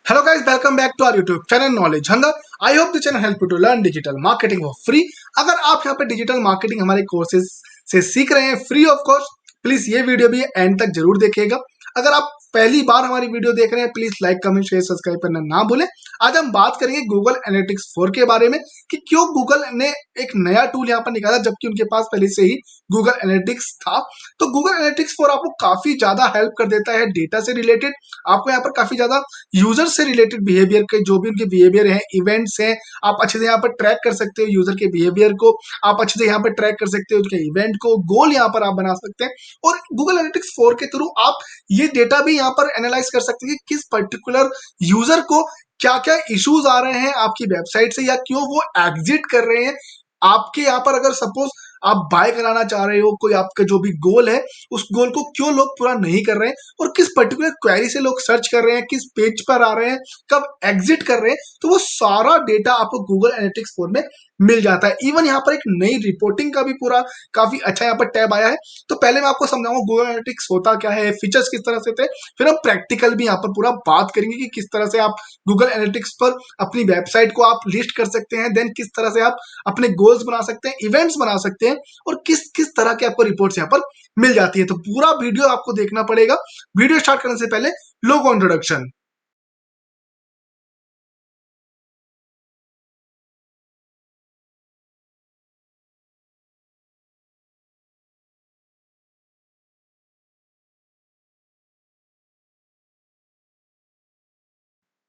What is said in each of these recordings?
Hello guys, welcome back to our YouTube channel Knowledge Hunger. I hope the channel help you to learn digital marketing for free. अगर आप यहाँ पे digital marketing हमारे courses से सीख रहे हैं फ्री ऑफ कॉस्ट, प्लीज ये वीडियो भी एंड तक जरूर देखिएगा। अगर आप पहली बार हमारी वीडियो देख रहे हैं, please like comment share subscribe करना ना भूलें। आज हम बात करेंगे गूगल एनालिटिक्स 4 के बारे में कि क्यों गूगल ने एक नया टूल यहाँ पर निकाला जबकि उनके पास पहले से ही गूगल एनालिटिक्स था। तो गूगल एनालिटिक्स 4 आपको काफी ज्यादा हेल्प कर देता है डेटा से रिलेटेड। आपको यहाँ पर काफी ज्यादा यूजर से रिलेटेड बिहेवियर के जो भी उनके बिहेवियर है, इवेंट्स हैं, आप अच्छे से यहाँ पर ट्रैक कर सकते हो यूजर के बिहेवियर को। आप अच्छे से यहाँ पर ट्रैक कर सकते हो उनके इवेंट को, गोल यहाँ पर आप बना सकते हैं। और गूगल एनालिटिक्स 4 के थ्रू आप ये डेटा भी यहाँ पर एनालाइज कर सकते हैं कि किस पर्टिकुलर यूजर को क्या क्या इश्यूज आ रहे हैं आपकी वेबसाइट से, या क्यों वो एग्जिट कर रहे हैं। आपके यहाँ पर अगर सपोज आप बाय कराना चाह रहे हो, कोई आपका जो भी गोल है उस गोल को क्यों लोग पूरा नहीं कर रहे हैं, और किस पर्टिकुलर क्वेरी से लोग सर्च कर रहे हैं, किस पेज पर आ रहे हैं, कब एग्जिट कर रहे हैं, तो वो सारा डेटा आपको गूगल एनालिटिक्स 4 में मिल जाता है। इवन यहाँ पर एक नई रिपोर्टिंग का भी पूरा काफी अच्छा यहाँ पर टैब आया है। तो पहले मैं आपको समझाऊंगा गूगल एनालिटिक्स होता क्या है, फीचर्स किस तरह से थे, फिर हम प्रैक्टिकल भी यहाँ पर पूरा बात करेंगे कि किस तरह से आप गूगल एनालिटिक्स पर अपनी वेबसाइट को आप लिस्ट कर सकते हैं, देन किस तरह से आप अपने गोल्स बना सकते हैं, इवेंट्स बना सकते हैं, और किस किस तरह के आपको रिपोर्ट्स यहाँ पर मिल जाती है। तो पूरा वीडियो आपको देखना पड़ेगा। वीडियो स्टार्ट करने से पहले लोगो इंट्रोडक्शन।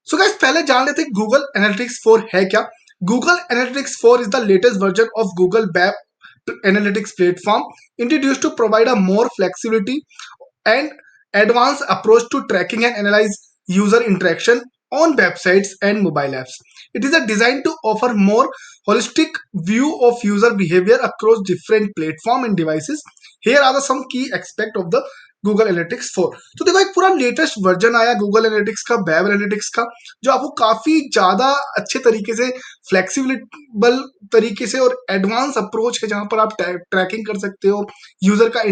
सो गाइस, पहले जान लेते हैं गूगल एनालिटिक्स 4 है क्या। Google analytics 4 is the latest version of Google web analytics platform introduced to provide a more flexibility and advanced approach to tracking and analyze user interaction on websites and mobile apps. It is designed to offer more holistic view of user behavior across different platform and devices. Here are the some key aspect of the Google analytics 4। तो देखो, एक पूरा latest version आया Google analytics का, web analytics का, जो आपको काफी ज्यादा अच्छे तरीके से, फ्लेक्सिबल तरीके से और एडवांस अप्रोच है जहां पर आप ट्रैकिंग कर सकते हो यूजर का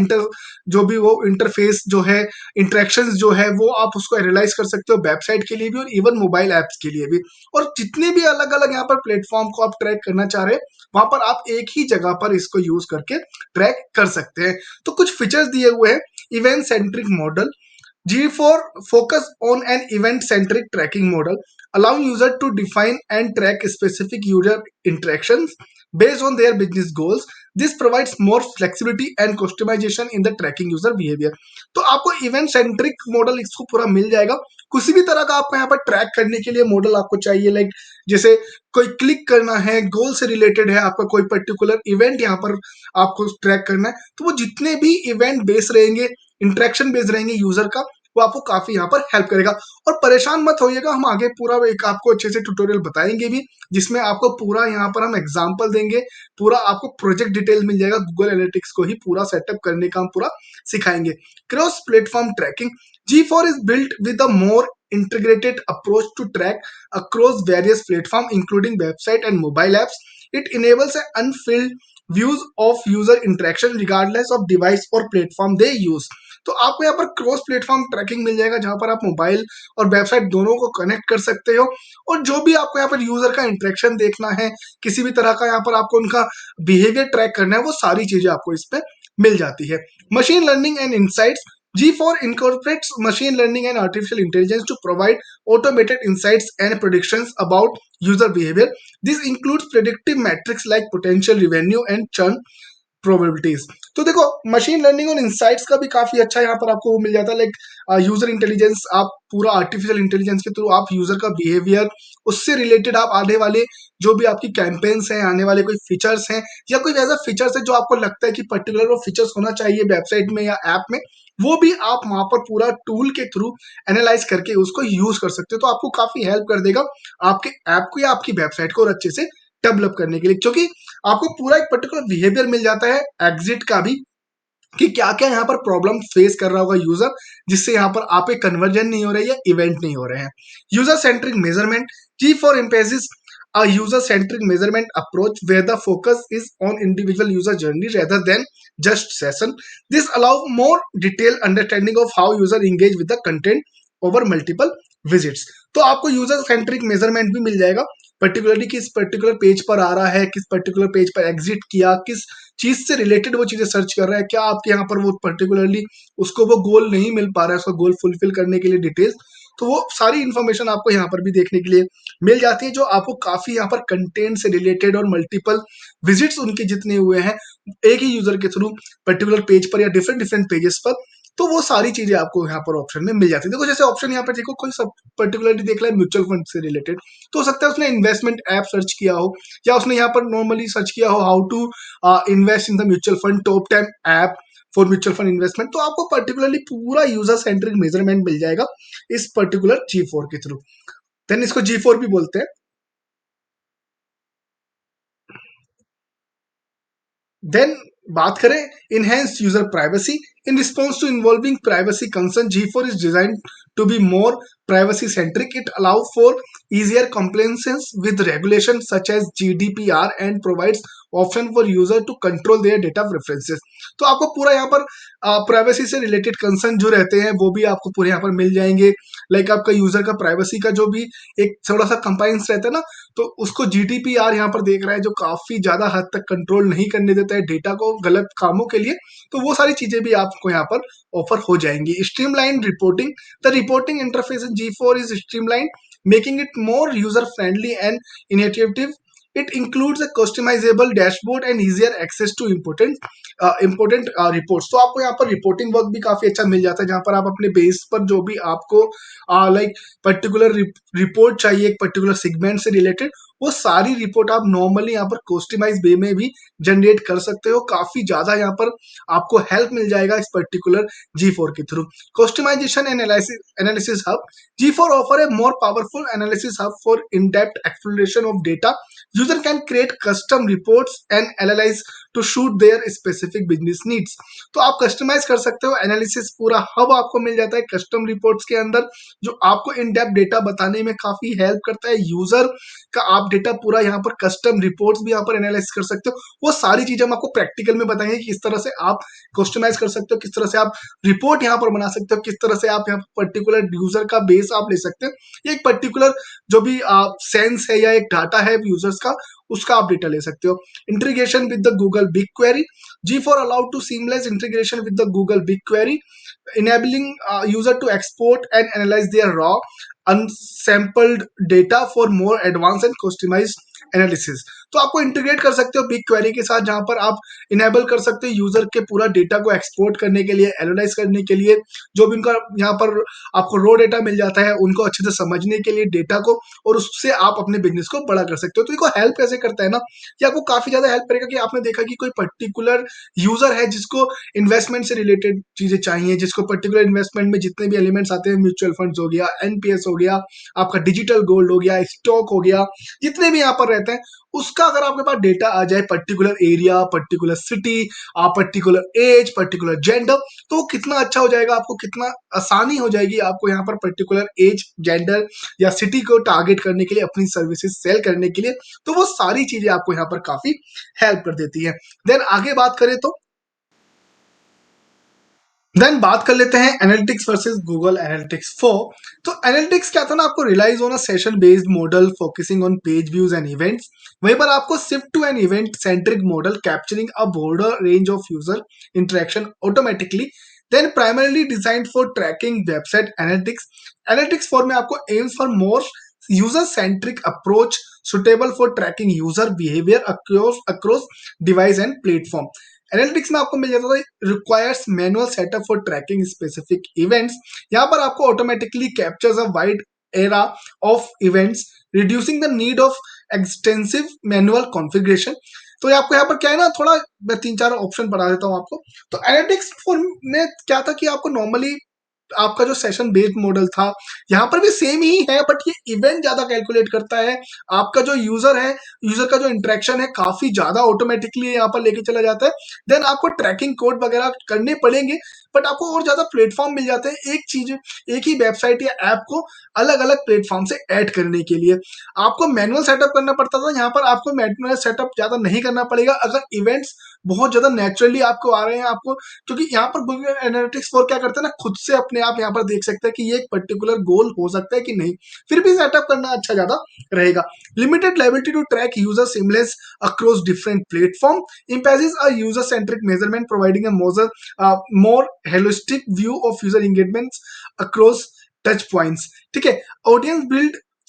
जो भी वो इंटरफेस जो है, इंटरेक्शंस जो है, वो आप उसको एनालाइज कर सकते हो वेबसाइट के लिए भी और इवन मोबाइल एप्स के लिए भी। और जितने भी अलग अलग यहाँ पर प्लेटफॉर्म को आप ट्रैक करना चाह रहे हैं, वहां पर आप एक ही जगह पर इसको यूज करके ट्रैक कर सकते हैं। तो कुछ फीचर्स दिए हुए हैं। Event centric model, G4 focus on an event-centric tracking model, allowing user to define and track specific user interactions based on their business goals. This provides more flexibility and customization in the tracking user behavior. तो आपको event centric model इसको पूरा मिल जाएगा। किसी भी तरह का आपको यहाँ पर ट्रैक करने के लिए मॉडल आपको चाहिए, लाइक जैसे कोई क्लिक करना है, गोल से रिलेटेड है, आपका कोई पर्टिकुलर इवेंट यहाँ पर आपको ट्रैक करना है, तो वो जितने भी इवेंट बेस रहेंगे, इंटरेक्शन बेस रहेंगे यूजर का, वो आपको काफी यहाँ पर हेल्प करेगा। और परेशान मत होइएगा, हम आगे पूरा एक आपको अच्छे से ट्यूटोरियल बताएंगे भी, जिसमें आपको पूरा यहाँ पर हम एग्जांपल देंगे, पूरा आपको प्रोजेक्ट डिटेल मिल जाएगा। गूगल एनालिटिक्स को ही पूरा सेटअप करने का हम पूरा सिखाएंगे। Cross platform tracking, G4 is built with a more integrated approach to track across various platforms including website and mobile apps. It enables an unfilled views of user interaction regardless of device or platform they use. तो आपको यहाँ पर cross platform trekking मिल जाएगा जहां पर आप mobile और website दोनों को कनेक्ट कर सकते हो, और जो भी आपको यहाँ पर यूजर का इंटरेक्शन देखना है, किसी भी तरह का यहाँ पर आपको उनका बिहेवियर ट्रैक करना है, वो सारी चीजें आपको इस पे मिल जाती है। Machine learning and insights, G4 incorporates machine learning and artificial intelligence to provide automated insights and predictions about user behavior. This includes predictive metrics like potential revenue and churn probabilities. तो देखो, मशीन लर्निंग और insights का भी काफी अच्छा यहाँ पर आपको वो मिल जाता है, लाइक यूजर इंटेलिजेंस। आप पूरा आर्टिफिशियल इंटेलिजेंस के थ्रू आप यूजर का बिहेवियर, उससे रिलेटेड आप आने वाले जो भी आपकी कैंपेन्स हैं, आने वाले कोई फीचर्स हैं, या कोई ऐसा फीचर्स है जो आपको लगता है कि पर्टिकुलर वो फीचर्स होना चाहिए वेबसाइट में या ऐप में, वो भी आप वहां पर पूरा टूल के थ्रू एनालाइज करके उसको यूज कर सकते हो। तो आपको काफी हेल्प कर देगा आपके ऐप को या आपकी वेबसाइट को और अच्छे से डेवलप करने के लिए, क्योंकि आपको पूरा एक पर्टिकुलर बिहेवियर मिल जाता है एग्जिट का भी, कि क्या क्या यहाँ पर प्रॉब्लम फेस कर रहा होगा यूजर, जिससे यहाँ पर आप एक कन्वर्जन नहीं हो रही है, इवेंट नहीं हो रहे हैं। User centric measurement, G4 emphasizes a user centric measurement approach where the focus is on individual user journey rather than just session. This allows more detailed understanding of how user engage with the content over multiple visits. तो आपको user centric measurement भी मिल जाएगा, particularly किस particular page पर आ रहा है, किस particular page पर एग्जिट किया, किस चीज से रिलेटेड वो चीजें सर्च कर रहा है, क्या आपके यहाँ पर वो पर्टिकुलरली उसको वो गोल नहीं मिल पा रहा है, उसका गोल फुलफिल करने के लिए डिटेल्स। तो वो सारी इंफॉर्मेशन आपको यहाँ पर भी देखने के लिए मिल जाती है, जो आपको काफी यहाँ पर कंटेंट से रिलेटेड और मल्टीपल विजिट्स उनके जितने हुए हैं एक ही यूजर के थ्रू पर्टिकुलर पेज पर या डिफरेंट डिफरेंट पेजेस पर, तो वो सारी चीजें आपको यहाँ पर ऑप्शन में मिल जाती है। देखो जैसे ऑप्शन यहाँ पर देखो, कोई सब पर्टिकुलरली देख रहा है म्यूचुअल फंड से रिलेटेड, तो हो सकता है उसने इन्वेस्टमेंट ऐप सर्च किया हो, या उसने यहाँ पर नॉर्मली सर्च किया हो how to invest in the mutual fund, top 10 app for mutual fund investment. तो आपको पर्टिकुलरली पूरा यूजर सेंट्रिक मेजरमेंट मिल जाएगा इस पर्टिकुलर G4 के थ्रू। देन इसको G4 भी बोलते हैं। देन बात करें enhance user privacy, in response to involving privacy concern G4 is designed to be more privacy centric. It allows for easier compliance with regulations such as GDPR and provides option for user to control their data preferences. तो आपको पूरा यहाँ पर privacy से related concern जो रहते हैं वो भी आपको पूरे यहाँ पर मिल जाएंगे। लाइक आपका यूजर का प्राइवेसी का जो भी एक थोड़ा सा कंप्लाइंस रहता है ना, तो उसको GDPR यहाँ पर देख रहा है, जो काफी ज्यादा हद तक कंट्रोल नहीं करने देता है डेटा को गलत कामों के लिए। तो वो सारी चीजें भी आपको यहाँ पर ऑफर हो जाएंगी। Streamline reporting, the reporting interface in G4 is streamlined, making it more user friendly and intuitive. It includes a customizable dashboard and easier access to important reports. तो आपको यहाँ पर रिपोर्टिंग वर्क भी काफी अच्छा मिल जाता है, जहां पर आप अपने बेस पर जो भी आपको लाइक पर्टिकुलर रिपोर्ट चाहिए एक पर्टिकुलर सेगमेंट से रिलेटेड, वो सारी रिपोर्ट आप नॉर्मली यहाँ पर कस्टमाइज वे में भी जनरेट कर सकते हो। काफी ज्यादा यहाँ पर आपको हेल्प मिल जाएगा इस पर्टिकुलर G4 के through. Customization and analysis hub, G4 offer a more powerful analysis hub for in-depth exploration of data. User can create custom reports and analyze to suit their specific business needs. तो आप customise कर सकते हो analysis, पूरा hub आपको मिल जाता है कस्टम रिपोर्ट्स के अंदर, जो आपको इन डेप्थ डेटा बताने में काफी हेल्प करता है। यूजर का आप डेटा पूरा यहाँ पर कस्टम रिपोर्ट्स भी यहाँ पर एनालाइज कर सकते हो। वो सारी चीजें हम आपको प्रैक्टिकल में बताएंगे कि किस तरह से आप कस्टमाइज कर सकते हो, किस तरह से आप रिपोर्ट यहाँ पर बना सकते हो, किस तरह से आप यहाँ पर पर्टिकुलर यूजर का बेस आप ले सकते हो, ये एक पर्टिकुलर जो भी सेंस है या एक डाटा है यूजर्स का, उसका आप डेटा ले सकते हो। Integration with the Google big query, G4 allowed to seamless integration with the Google BigQuery, enabling user to export and analyze their raw unsampled data for more advanced and customized analysis. तो आपको integrate कर सकते हो big query के साथ, जहां पर आप इनेबल कर सकते हो यूजर के पूरा डेटा को एक्सपोर्ट करने के लिए, एनालाइज करने के लिए, जो भी उनका यहाँ पर आपको रो डेटा मिल जाता है उनको अच्छे से समझने के लिए डेटा को, और उससे आप अपने बिजनेस को बड़ा कर सकते हो। तो इनको हेल्प कैसे करता है ना, ये आपको काफी ज्यादा हेल्प करेगा कि आपने देखा कि कोई पर्टिकुलर यूजर है जिसको इन्वेस्टमेंट से रिलेटेड चीजें चाहिए, जिसको पर्टिकुलर इन्वेस्टमेंट में जितने भी एलिमेंट्स आते हैं, म्यूचुअल फंड्स हो गया, एनपीएस हो गया, आपका डिजिटल गोल्ड हो गया, स्टॉक हो गया, जितने भी यहाँ पर रहते हैं, उसका अगर आपके पास डेटा आ जाए, particular area, particular city, particular age, particular gender, तो वो कितना अच्छा हो जाएगा, आपको कितना आसानी हो जाएगी आपको यहाँ पर पर्टिकुलर एज, जेंडर या सिटी को टारगेट करने के लिए, अपनी सर्विसेज सेल करने के लिए। तो वो सारी चीजें आपको यहाँ पर काफी हेल्प कर देती है। देन आगे बात करें देन बात कर लेते हैं एनालिटिक्स वर्सेस गूगल एनालिटिक्स 4। तो एनालिटिक्स क्या था ना, आपको relies on a session based model focusing on page views and events. वहीं पर आपको shift to an event centric model capturing a broader range of user interaction automatically, then primarily designed for tracking website analytics. Analytics 4 में आपको aims for more user centric approach suitable for tracking user behaviour across device and platform. Analytics में आपको मिल जाता है requires manual setup for trekking specific events. यहाँ पर आपको automatically captures a wide era of events, reducing the need of extensive manual configuration. तो ये आपको यहाँ पर क्या है ना, थोड़ा मैं 3-4 ऑप्शन बता देता हूँ आपको। तो एनालिटिक्स में क्या था कि आपको नॉर्मली आपका जो सेशन बेस्ड मॉडल था, यहाँ पर भी सेम ही है, बट ये इवेंट ज्यादा कैलकुलेट करता है। आपका जो यूजर है, यूजर का जो इंटरेक्शन है काफी ज्यादा ऑटोमेटिकली यहाँ पर लेके चला जाता है। देन आपको ट्रैकिंग कोड वगैरह करने पड़ेंगे, बट आपको और ज्यादा प्लेटफॉर्म मिल जाते हैं एक चीज, एक ही वेबसाइट या ऐप को अलग अलग प्लेटफॉर्म से ऐड करने के लिए। आपको मैनुअल सेटअप करना पड़ता था, यहाँ पर आपको मैनुअल सेटअप ज्यादा नहीं करना पड़ेगा अगर इवेंट्स बहुत ज्यादा नेचुरली आपको आ रहे हैं आपको, क्योंकि यहाँ पर गूगल एनालिटिक्स 4 क्या करते हैं ना, खुद से अपने अपने आप यहाँ पर देख सकते हैं कि ये एक पर्टिकुलर गोल हो सकता है कि नहीं, फिर भी सेटअप करना अच्छा ज्यादा रहेगा। Limited liability to track user seamless across different platform imposes a user-centric measurement, providing a more holistic view of user engagements across touch points. ठीक है, audience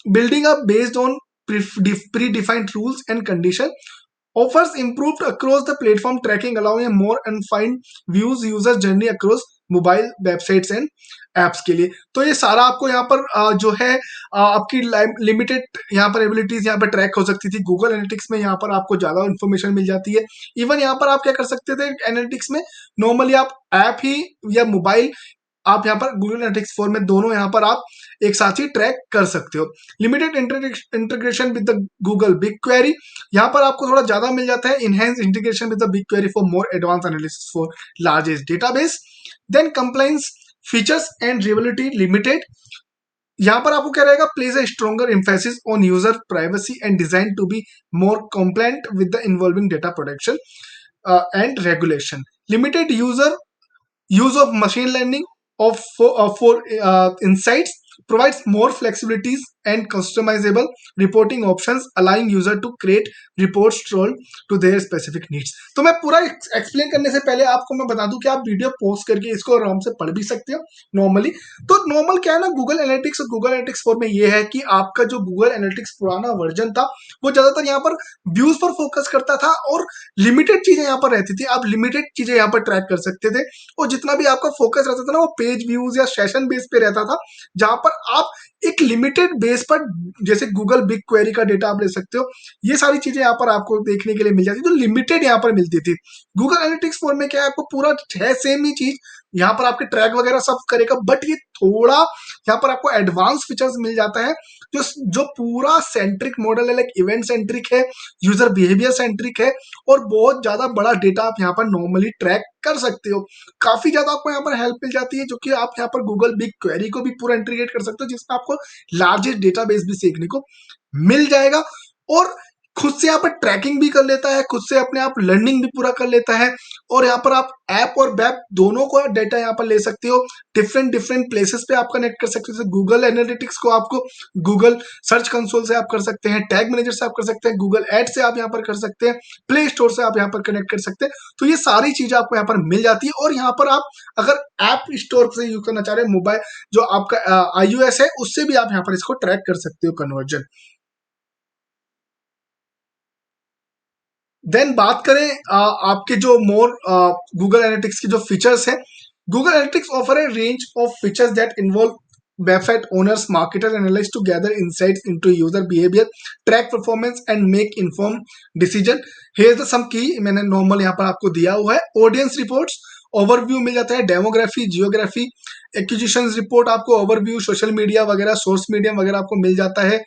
building up based on predefined rules and condition offers improved across the platform tracking, allowing a more undefined views user journey across mobile websites and apps के लिए। तो ये सारा आपको यहाँ पर जो है आपकी लिमिटेड यहाँ पर एबिलिटीज यहाँ पर ट्रैक हो सकती थी। गूगल एनालिटिक्स में यहाँ पर आपको ज्यादा इन्फॉर्मेशन मिल जाती है। इवन यहाँ पर आप क्या कर सकते थे एनालिटिक्स में, नॉर्मली आप ऐप ही या मोबाइल आप यहाँ पर गूगल एनालिटिक्स 4 में दोनों यहाँ पर आप एक साथ ही ट्रैक कर सकते हो। Limited integration with the Google big query, यहाँ पर आपको थोड़ा ज्यादा मिल जाता है। Enhance integration with the big query for more advance analysis for largest database. Then compliance features and reliability limited, यहाँ पर आपको क्या रहेगा, place a stronger emphasis on user privacy and design to be more compliant with the involving data protection and regulation. Limited use of machine learning for insights provides more flexibilities and customizable reporting options, allowing user to create reports tailored to their specific needs। तो मैं पूरा explain करने से पहले आपको मैं बता दूं कि आप वीडियो पॉज करके इसको आराम से पढ़ भी सकते हो नॉर्मली। तो नॉर्मल क्या है ना, गूगल एनालिटिक्स और गूगल एनालिटिक्स 4 में ये है कि आपका जो गूगल एनालिटिक्स पुराना वर्जन था वो ज्यादातर यहाँ पर व्यूज पर फोकस करता था और लिमिटेड चीजें यहाँ पर रहती थी। आप लिमिटेड चीजें यहाँ पर ट्रैक कर सकते थे और जितना भी आपका फोकस रहता था ना वो पेज व्यूज या सेशन बेस पे रहता था, जहां पर आप एक लिमिटेड बेस पर जैसे गूगल बिग क्वेरी का डेटा आप ले सकते हो। ये सारी चीजें यहाँ पर आपको देखने के लिए मिल जाती, जो लिमिटेड यहाँ पर मिलती थी। गूगल एनालिटिक्स 4 में क्या है, आपको पूरा है सेम ही चीज, यहाँ पर आपके ट्रैक वगैरह सब करेगा, बट ये थोड़ा यहाँ पर आपको एडवांस फीचर्स मिल जाता है। जो जो पूरा सेंट्रिक मॉडल है, लाइक इवेंट सेंट्रिक है, यूजर बिहेवियर सेंट्रिक है और बहुत ज्यादा बड़ा डेटा आप यहाँ पर नॉर्मली ट्रैक कर सकते हो। काफी ज्यादा आपको यहाँ पर हेल्प मिल जाती है, जो कि आप यहाँ पर गूगल बिग क्वेरी को भी पूरा इंटीग्रेट कर सकते हो, जिसमें आपको लार्जेस्ट डेटाबेस भी सीखने को मिल जाएगा और खुद से यहाँ पर ट्रैकिंग भी कर लेता है, खुद से अपने आप लर्निंग भी पूरा कर लेता है। और यहाँ पर आप ऐप और वेब दोनों को डेटा यहाँ पर ले सकते हो, डिफरेंट डिफरेंट प्लेसेस पे आप कनेक्ट कर सकते हो। गूगल एनालिटिक्स को आपको गूगल सर्च कंसोल से आप कर सकते हैं, टैग मैनेजर से आप कर सकते हैं, गूगल एड से आप यहाँ पर कर सकते हैं, प्ले स्टोर से आप यहाँ पर कनेक्ट कर सकते हैं। तो ये सारी चीजें आपको यहाँ पर मिल जाती है। और यहाँ पर आप अगर ऐप स्टोर से यूज करना चाह रहे हैं, मोबाइल जो आपका iOS है उससे भी आप यहाँ पर इसको ट्रैक कर सकते हो कन्वर्जन। देन बात करें आपके जो मोर गूगल एनालिटिक्स की जो फीचर्स है, Google analytics offer A range of features that involve website owners, marketers, and analysts to gather insights into user behavior, track performance, and make informed decision. Here's the some key मैंने normal यहाँ पर आपको दिया हुआ है। Audience reports overview मिल जाता है, demography, geography, acquisition report आपको ओवरव्यू, सोशल मीडिया वगैरह, सोर्स मीडियम वगैरह आपको मिल जाता है।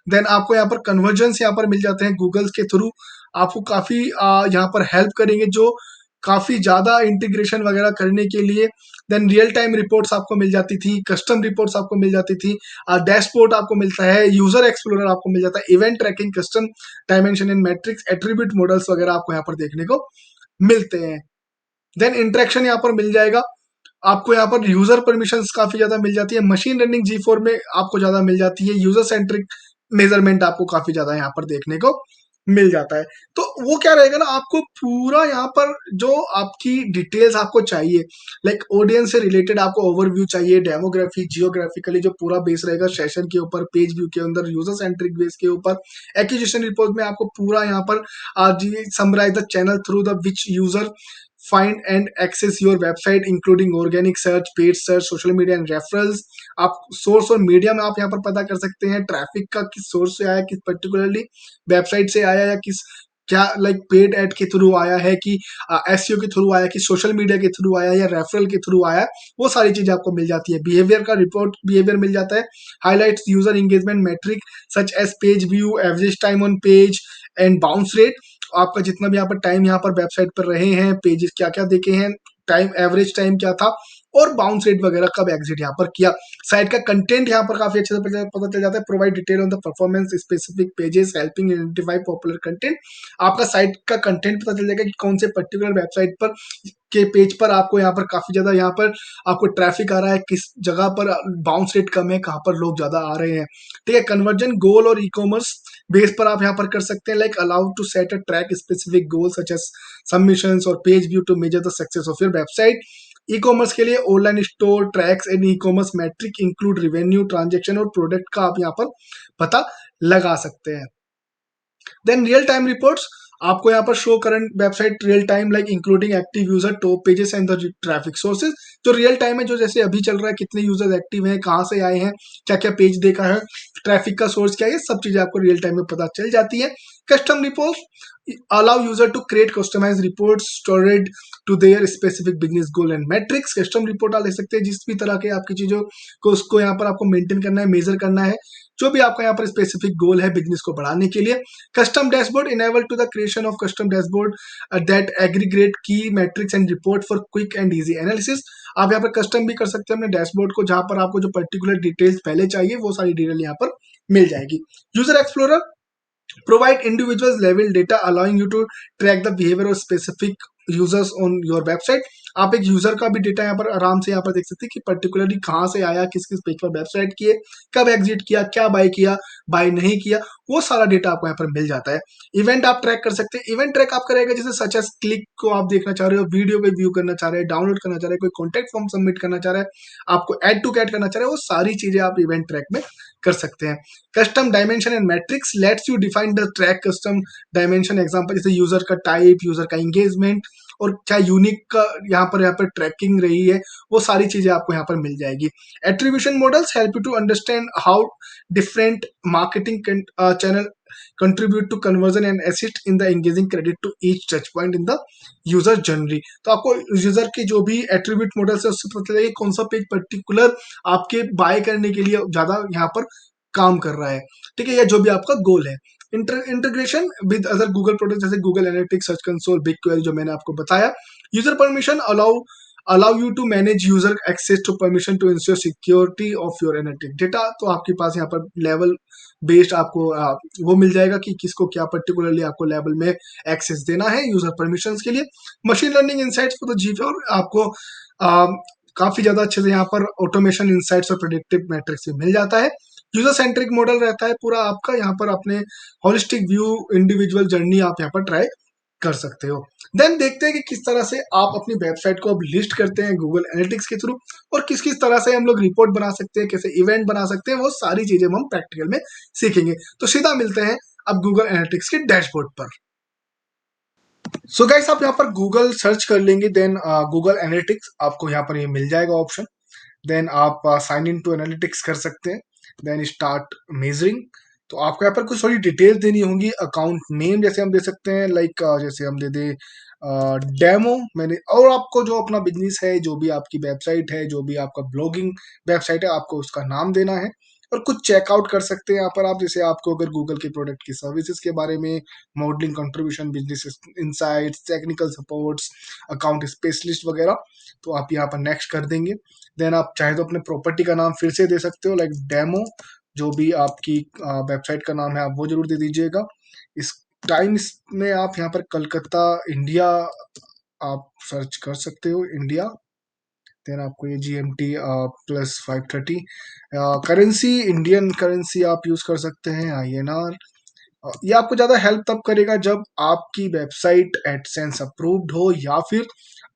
देन आपको यहाँ पर कन्वर्जेंस यहाँ पर मिल जाते हैं गूगल के थ्रू, आपको काफी यहाँ पर हेल्प करेंगे, जो काफी ज्यादा इंटीग्रेशन वगैरह करने के लिए। देन रियल टाइम रिपोर्ट्स आपको मिल जाती थी, कस्टम रिपोर्ट्स आपको मिल जाती थी, डैशबोर्ड आपको मिलता है, यूजर एक्सप्लोरर आपको मिल जाता है, event tracking, custom dimension and metrics, attribute models वगैरह आपको यहाँ पर देखने को मिलते हैं। देन इंटरेक्शन यहाँ पर मिल जाएगा आपको, यहाँ पर यूजर परमिशंस काफी ज्यादा मिल जाती है। मशीन लर्निंग G4 में आपको ज्यादा मिल जाती है, यूजर सेंट्रिक मेजरमेंट आपको काफी ज्यादा यहाँ पर देखने को मिल जाता है। तो वो क्या रहेगा ना, आपको पूरा यहाँ पर जो आपकी डिटेल्स आपको चाहिए, लाइक ऑडियंस से रिलेटेड आपको ओवरव्यू चाहिए, डेमोग्राफी, जियोग्राफिकली जो पूरा बेस रहेगा सेशन के ऊपर, पेज व्यू के अंदर, यूजर सेंट्रिक बेस के ऊपर, एक्विजिशन रिपोर्ट में आपको पूरा यहाँ पर summarise the channel through the which user find and access your website including organic search, paid search, social media and referrals। आप सोर्स और मीडिया में आप यहाँ पर पता कर सकते हैं ट्रैफिक का, किस सोर्स से आया, किस पर्टिकुलरली वेबसाइट से आया, या किस क्या लाइक पेड एड के थ्रू आया है, कि एसईओ के थ्रू आया, कि सोशल मीडिया के थ्रू आया या रेफरल के थ्रू आया, वो सारी चीजें आपको मिल जाती है। बिहेवियर का रिपोर्ट बिहेवियर मिल जाता है, highlights user engagement metric such as page view, average time on page and bounce rate, आपका जितना भी यहाँ पर टाइम यहाँ पर वेबसाइट पर रहे हैं, पेजेस क्या क्या देखे हैं, टाइम एवरेज टाइम क्या था, और बाउंस रेट वगैरह कब एग्जिट यहाँ पर किया। साइट का कंटेंट यहाँ पर काफी अच्छे से पता चल जाता है। Provide detail on the performance specific pages helping identify popular content. आपका साइट का कंटेंट पता चल जाएगा कि कौन से पर्टिकुलर वेबसाइट पर के पेज पर आपको यहाँ पर काफी ज्यादा यहाँ पर आपको ट्रैफिक आ रहा है, किस जगह पर बाउंस रेट कम है, कहाँ पर लोग ज्यादा आ रहे हैं। ठीक है, कन्वर्जन गोल और ई कॉमर्स बेस पर आप यहाँ पर कर सकते हैं। Like allow to set a track specific goal such as submissions और page view to measure the success of your website. Ecommerce के लिए online store tracks and ecommerce metric include revenue transaction और product का आप यहाँ पर पता लगा सकते हैं। देन रियल टाइम रिपोर्ट्स आपको यहाँ पर show current website real time like including active user top pages and the traffic sources. जो रियल टाइम है, जो जैसे अभी चल रहा है, कितने यूजर्स एक्टिव हैं, कहाँ से आए हैं, क्या क्या पेज देखा है, ट्रैफिक का सोर्स क्या है, ये सब चीजें आपको रियल टाइम में पता चल जाती है। Custom report allow user to create customise report stored to their specific business goal and metrics. Custom report आप ले सकते हैं जिस भी तरह के आपकी चीजों को उसको यहाँ पर आपको मेंटेन करना है, मेजर करना है, जो भी आपका यहाँ पर स्पेसिफिक गोल है बिजनेस को बढ़ाने के लिए। Custom dashboard enable to the creation of custom dashboard that aggregate key metrics and report for quick and easy analysis। आप यहाँ पर कस्टम भी कर सकते हैं अपने डैशबोर्ड को, जहां पर आपको जो पर्टिकुलर डिटेल्स पहले चाहिए वो सारी डिटेल यहाँ पर मिल जाएगी। User explorer provide individuals level data allowing you to track the behavior of specific users on your website। आप एक यूजर का भी डेटा यहाँ पर आराम से यहाँ पर देख सकते हैं कि पर्टिकुलरली कहाँ से आया, किस किस पेज पर वेबसाइट किए, कब एग्जिट किया, क्या बाय किया, बाय नहीं किया, वो सारा डेटा आपको यहाँ पर मिल जाता है। इवेंट आप ट्रैक कर सकते हैं। इवेंट ट्रैक आप करेगा जैसे सच एज क्लिक को आप देखना चाह रहे हो, वीडियो पे व्यू करना चाह रहे हैं, डाउनलोड करना चाह रहे हैं, कोई कॉन्टेक्ट फॉर्म सबमिट करना चाह रहा है, आपको एड टू कैट करना चाह रहे हैं, वो सारी चीजें आप इवेंट ट्रैक में कर सकते हैं। Custom dimension and matrix let's you define the track custom dimension. Example जैसे यूजर का टाइप, यूजर का एंगेजमेंट और क्या यूनिक का यहाँ पर ट्रैकिंग रही है, वो सारी चीजें आपको यहाँ पर मिल जाएगी। Attribution models help you to understand how different marketing channel contribute to conversion and assist in the engaging credit to each touch point in the user journey। तो आपको यूजर के जो भी एट्रीब्यूट मॉडल्स है उससे पता चलेगा कौन सा पेज पर्टिकुलर आपके बाय करने के लिए ज्यादा यहाँ पर काम कर रहा है। ठीक है, या जो भी आपका गोल है। Integration with other Google product जैसे Google analytics, search console, big query जो मैंने आपको बताया। User permission allow you to manage user access to permission to ensure security of your analytic data। तो आपके पास यहाँ पर लेवल बेस्ड आपको वो मिल जाएगा कि किसको क्या पर्टिकुलरली आपको लेवल में एक्सेस देना है यूजर परमिशंस के लिए। Machine learning insights for the G4 आपको आ, काफी ज्यादा अच्छे से यहाँ पर ऑटोमेशन इंसाइट्स और प्रेडिक्टिव मैट्रिक्स मिल जाता है। यूजर सेंट्रिक मॉडल रहता है पूरा आपका, यहाँ पर अपने होलिस्टिक व्यू इंडिविजुअल जर्नी आप यहाँ पर ट्राई कर सकते हो। देन देखते हैं कि किस तरह से आप अपनी वेबसाइट को अब लिस्ट करते हैं गूगल एनालिटिक्स के थ्रू, और किस किस तरह से हम लोग रिपोर्ट बना सकते हैं, कैसे इवेंट बना सकते हैं, वो सारी चीजें हम प्रैक्टिकल में सीखेंगे। तो सीधा मिलते हैं अब गूगल एनालिटिक्स के डैशबोर्ड पर। सो गाइस, आप यहाँ पर गूगल सर्च कर लेंगे, देन गूगल एनालिटिक्स आपको यहाँ पर ये मिल जाएगा ऑप्शन। देन आप साइन इन टू एनालिटिक्स कर सकते हैं। Then start measuring. तो आपको यहाँ पर कुछ थोड़ी डिटेल्स देनी होंगी। अकाउंट नेम जैसे हम दे सकते हैं, लाइक जैसे हम दे दे डेमो मैंने, और आपको जो अपना बिजनेस है, जो भी आपकी वेबसाइट है, जो भी आपका ब्लॉगिंग वेबसाइट है, आपको उसका नाम देना है। और कुछ चेकआउट कर सकते हैं यहाँ पर आप, जैसे आपको अगर गूगल के प्रोडक्ट की सर्विसेज के बारे में, modelling contribution, business insights, technical supports, account specialist वगैरह, तो आप यहाँ पर नेक्स्ट कर देंगे। देन आप चाहे तो अपने प्रॉपर्टी का नाम फिर से दे सकते हो, लाइक डेमो, जो भी आपकी वेबसाइट का नाम है आप वो जरूर दे दीजिएगा। इस टाइम में आप यहाँ पर कलकत्ता इंडिया आप सर्च कर सकते हो, इंडिया। देन आपको ये GMT +530। करेंसी इंडियन करेंसी आप यूज कर सकते हैं, INR। ये आपको ज्यादा हेल्प तब करेगा जब आपकी वेबसाइट एडसेंस अप्रूव्ड हो, या फिर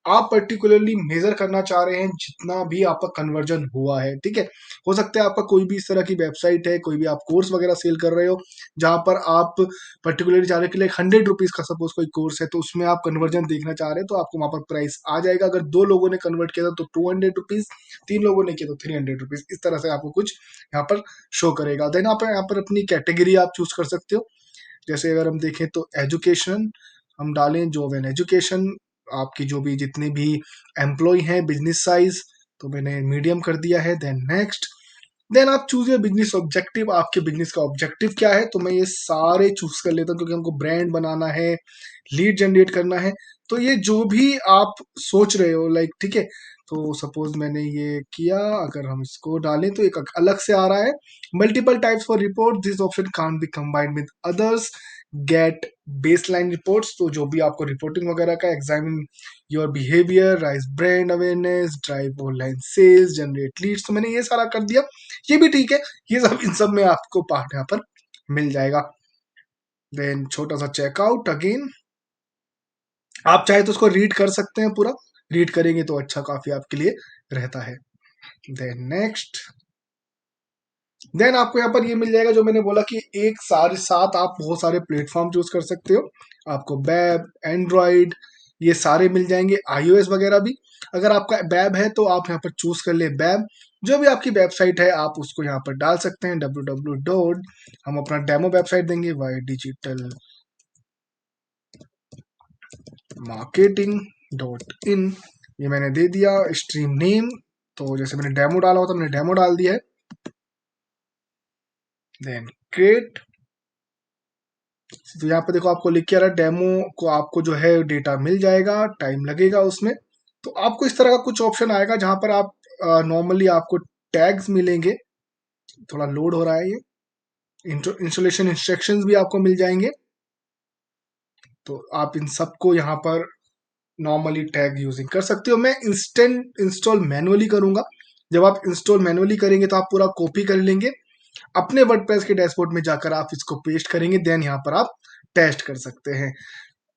आप पर्टिकुलरली मेजर करना चाह रहे हैं जितना भी आपका कन्वर्जन हुआ है। ठीक है, हो सकता है आपका कोई भी इस तरह की वेबसाइट है, कोई भी आप कोर्स वगैरह सेल कर रहे हो, जहां पर आप पर्टिकुलरली चाह रहे हो कि लाइक 100 रुपीज का सपोज कोई कोर्स है, तो उसमें आप कन्वर्जन देखना चाह रहे हैं, तो आपको वहां पर प्राइस आ जाएगा। अगर 2 लोगों ने कन्वर्ट किया था तो 200 रुपीज, 3 लोगों ने किया तो 300 रुपीज, इस तरह से आपको कुछ यहाँ पर शो करेगा। देन आप यहाँ पर अपनी कैटेगरी आप चूज कर सकते हो। जैसे अगर हम देखें तो एजुकेशन हम डालें, जॉब एंड एजुकेशन, आपकी जो भी जितने भी एम्प्लॉय हैं, बिजनेस साइज तो मैंने मीडियम कर दिया है। Then next. देन आप चूज योर बिजनेस ऑब्जेक्टिव, आपके बिजनेस का ऑब्जेक्टिव क्या है, तो मैं ये सारे चूज कर लेता हूँ क्योंकि हमको ब्रांड बनाना है, लीड जनरेट करना है, तो ये जो भी आप सोच रहे हो लाइक, ठीक है, तो सपोज मैंने ये किया, अगर हम इसको डालें तो एक अलग से आ रहा है, multiple types for report, this option can't be combined with others, get baseline reports, तो जो भी आपको रिपोर्टिंग वगैरह का, examine your behaviour, raise brand awareness, drive online sales, generate leads, तो मैंने ये सारा कर दिया, ये भी ठीक है, ये सब इन सब में आपको पार्ट यहाँ पर मिल जाएगा। देन छोटा सा चेकआउट अगेन, आप चाहे तो उसको रीड कर सकते हैं पूरा, रीड करेंगे तो अच्छा काफी आपके लिए रहता है। देन नेक्स्ट, देन आपको यहाँ पर ये मिल जाएगा जो मैंने बोला कि एक सारे साथ आप बहुत सारे प्लेटफॉर्म चूज कर सकते हो, आपको वेब, एंड्रॉइड, ये सारे मिल जाएंगे, आईओएस वगैरह भी। अगर आपका वेब है तो आप यहाँ पर चूज कर ले वेब, जो भी आपकी वेबसाइट है आप उसको यहाँ पर डाल सकते हैं, www. हम अपना डेमो वेबसाइट देंगे, वाई डिजिटल marketing.in, ये मैंने दे दिया। स्ट्रीम नेम, तो जैसे मैंने डेमो डाला होता मैंने डेमो डाल दिया है। देन क्रिएट, तो यहाँ पे देखो आपको लिख के आ रहा है डेमो को आपको जो है डेटा मिल जाएगा, टाइम लगेगा उसमें। तो आपको इस तरह का कुछ ऑप्शन आएगा जहां पर आप नॉर्मली आपको टैग्स मिलेंगे, थोड़ा लोड हो रहा है ये, इंस्टॉलेशन इंस्ट्रक्शंस भी आपको मिल जाएंगे, तो आप इन सबको यहाँ पर नॉर्मली टैग यूजिंग कर सकते हो। मैं इंस्टेंट इंस्टॉल मैनुअली करूंगा, जब आप इंस्टॉल मैनुअली करेंगे तो आप पूरा कॉपी कर लेंगे, अपने वर्डप्रेस के डैशबोर्ड में जाकर आप इसको पेस्ट करेंगे, देन यहाँ पर आप टेस्ट कर सकते हैं,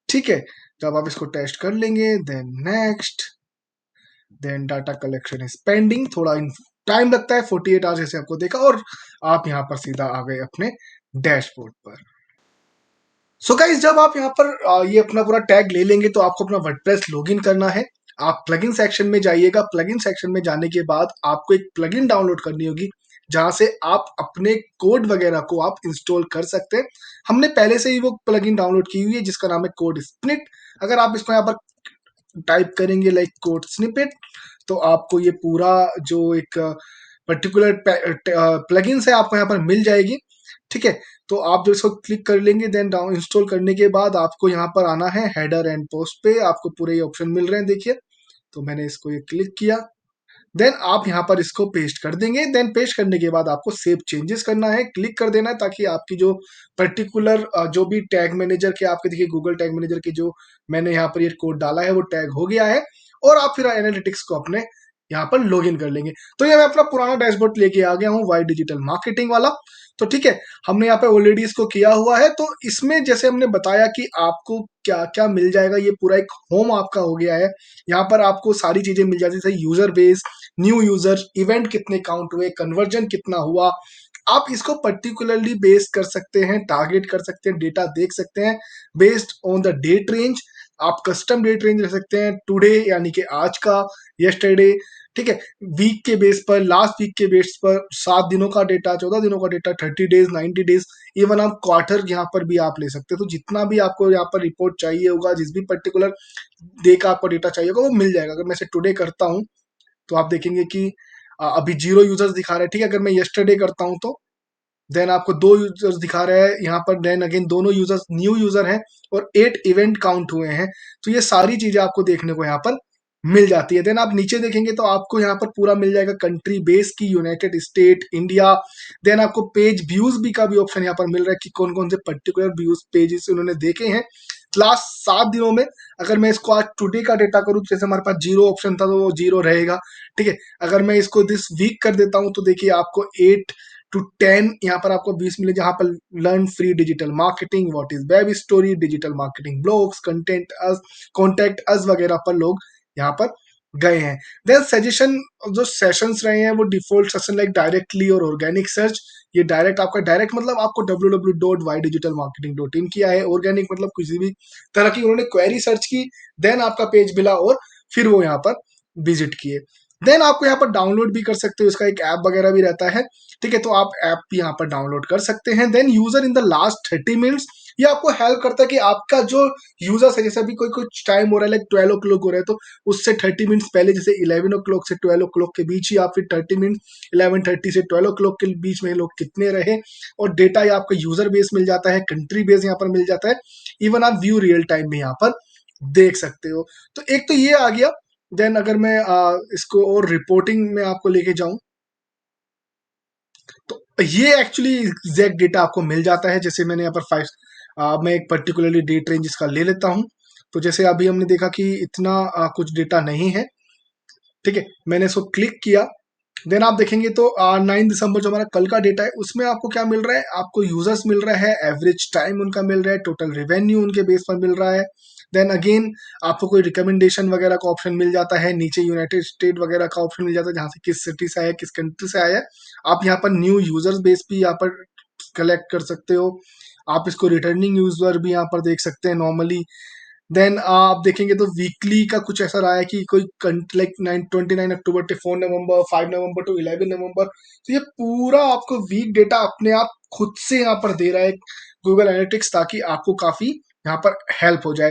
ठीक है। जब आप इसको टेस्ट कर लेंगे, then next, then data collection is pending, थोड़ा टाइम लगता है, 48 आवर्स जैसे आपको देखा, और आप यहाँ पर सीधा आ गए अपने डैशबोर्ड पर। सो गाइस, जब आप यहाँ पर ये अपना पूरा टैग ले लेंगे तो आपको अपना वर्डप्रेस लॉगिन करना है। आप प्लगइन सेक्शन में जाइएगा, प्लगइन सेक्शन में जाने के बाद आपको एक प्लगइन डाउनलोड करनी होगी जहां से आप अपने कोड वगैरह को आप इंस्टॉल कर सकते हैं। हमने पहले से ही वो प्लगइन डाउनलोड की हुई है जिसका नाम है कोड स्निपेट। अगर आप इसको यहाँ पर टाइप करेंगे लाइक कोड स्निपेट, तो आपको ये पूरा जो एक पर्टिकुलर प्लगइन है आपको यहाँ पर मिल जाएगी, ठीक है। तो आप जो इसको क्लिक कर लेंगे, देन डाउन इंस्टॉल करने के बाद आपको यहाँ पर आना है हेडर एंड पोस्ट पे, आपको पूरे ये ऑप्शन मिल रहे हैं देखिए। तो मैंने इसको ये क्लिक किया, देन आप यहाँ पर इसको पेस्ट कर देंगे, देन पेस्ट करने के बाद आपको सेव चेंजेस करना है, क्लिक कर देना है, ताकि आपकी जो पर्टिकुलर जो भी टैग मैनेजर के आपके देखिए गूगल टैग मैनेजर के जो मैंने यहाँ पर ये कोड डाला है वो टैग हो गया है, और आप फिर एनालिटिक्स को अपने यहाँ पर लॉग इन कर लेंगे। तो ये मैं अपना पुराना डैशबोर्ड लेके आ गया हूँ, वाई डिजिटल मार्केटिंग वाला। तो ठीक है, हमने यहाँ पे ऑलरेडी इसको किया हुआ है। तो इसमें जैसे हमने बताया कि आपको क्या क्या मिल जाएगा, ये पूरा एक होम आपका हो गया है। यहाँ पर आपको सारी चीजें मिल जाती है, जैसे user base, new user, event कितने काउंट हुए, कन्वर्जन कितना हुआ। आप इसको पर्टिकुलरली बेस कर सकते हैं, टारगेट कर सकते हैं, डेटा देख सकते हैं based on the date range. आप कस्टम डेट रेंज रख सकते हैं, टुडे यानी कि आज का, यस्टरडे, ठीक है, वीक के बेस पर, लास्ट वीक के बेस पर, 7 दिनों का डेटा, 14 दिनों का डेटा, 30 डेज, 90 डेज, इवन आप क्वार्टर यहाँ पर भी आप ले सकते हैं। तो जितना भी आपको यहाँ पर रिपोर्ट चाहिए होगा, जिस भी पर्टिकुलर डे का आपको डेटा चाहिए होगा वो मिल जाएगा। अगर मैं इसे टुडे करता हूँ तो आप देखेंगे कि अभी 0 यूजर्स दिखा रहे हैं, ठीक है। अगर मैं यस्टरडे करता हूँ तो देन आपको 2 यूजर्स दिखा रहे हैं यहाँ पर, देन अगेन दोनों यूजर्स न्यू यूजर हैं, और 8 इवेंट काउंट हुए हैं। तो ये सारी चीजें आपको देखने को यहाँ पर मिल जाती है। देन आप नीचे देखेंगे तो आपको यहाँ पर पूरा मिल जाएगा कंट्री बेस की, यूनाइटेड स्टेट, इंडिया। देन आपको पेज व्यूज भी का भी ऑप्शन यहाँ पर मिल रहा है कि कौन कौन से पर्टिकुलर व्यूज पेजेस उन्होंने देखे हैं लास्ट 7 दिनों में। अगर मैं इसको आज टुडे का डेटा करूँ, जैसे हमारे पास 0 ऑप्शन था तो वो 0 रहेगा, ठीक है। अगर मैं इसको दिस वीक कर देता हूँ तो देखिए आपको 8 to 10 यहाँ पर आपको 20 मिले, जहां पर learn free digital marketing, what is web story, digital marketing blogs, content us, contact us वगैरह पर लोग यहाँ पर गए हैं। देन सजेशन, जो सेशंस रहे हैं वो डिफॉल्ट सेशन लाइक डायरेक्टली और ऑर्गेनिक सर्च, ये डायरेक्ट आपका, डायरेक्ट मतलब आपको www.ydigitalmarketing.in किया है, ऑर्गेनिक मतलब किसी भी तरह की उन्होंने क्वेरी सर्च की, देन आपका पेज मिला और फिर वो यहाँ पर विजिट किए। देन आपको यहाँ पर डाउनलोड भी कर सकते हो, इसका एक ऐप वगैरह भी रहता है, ठीक है। तो आप ऐप भी यहाँ पर डाउनलोड कर सकते हैं। Then user in the last 30 minutes, ये आपको हेल्प करता है कि आपका जो यूजर्स है, जैसे अभी कोई कुछ टाइम हो रहा है लाइक 12 o'clock हो रहा है, तो उससे 30 मिनट्स पहले, जैसे 11 o'clock से 12 o'clock के बीच ही आप फिर 30 मिनट 11:30 से 12 o'clock के बीच में लोग कितने रहे, और डेटा आपका यूजर बेस मिल जाता है, कंट्री बेस यहाँ पर मिल जाता है, इवन आप व्यू रियल टाइम में यहाँ पर देख सकते हो। तो एक तो ये आ गया। देन अगर मैं इसको और रिपोर्टिंग में आपको लेके जाऊं, तो ये एक्चुअली एग्जैक्ट डेटा आपको मिल जाता है। जैसे मैंने यहाँ पर मैं एक पर्टिकुलरली डेट रेंज इसका ले लेता हूँ। तो जैसे अभी हमने देखा कि इतना कुछ डेटा नहीं है, ठीक है। मैंने इसको क्लिक किया, देन आप देखेंगे तो 9 दिसंबर जो हमारा कल का डेटा है उसमें आपको क्या मिल रहा है, आपको यूजर्स मिल रहा है, एवरेज टाइम उनका मिल रहा है, टोटल रेवेन्यू उनके बेस पर मिल रहा है। देन अगेन आपको कोई रिकमेंडेशन वगैरह का ऑप्शन मिल जाता है, नीचे यूनाइटेड स्टेट वगैरह का ऑप्शन मिल जाता है, जहाँ से किस सिटी से आया, किस कंट्री से आया है। आप यहाँ पर न्यू यूजर्स बेस भी यहाँ पर कलेक्ट कर सकते हो। आप इसको रिटर्निंग यूजर भी यहाँ पर देख सकते हैं नॉर्मली। देन आप देखेंगे तो वीकली का कुछ ऐसा रहा है कि कोई like 29 October to 4 November, 5 November to 11 November. तो ये पूरा आपको वीक डेटा अपने आप खुद से यहाँ पर दे रहा है गूगल एनालिटिक्स, ताकि आपको काफी यहाँ पर हेल्प हो जाए।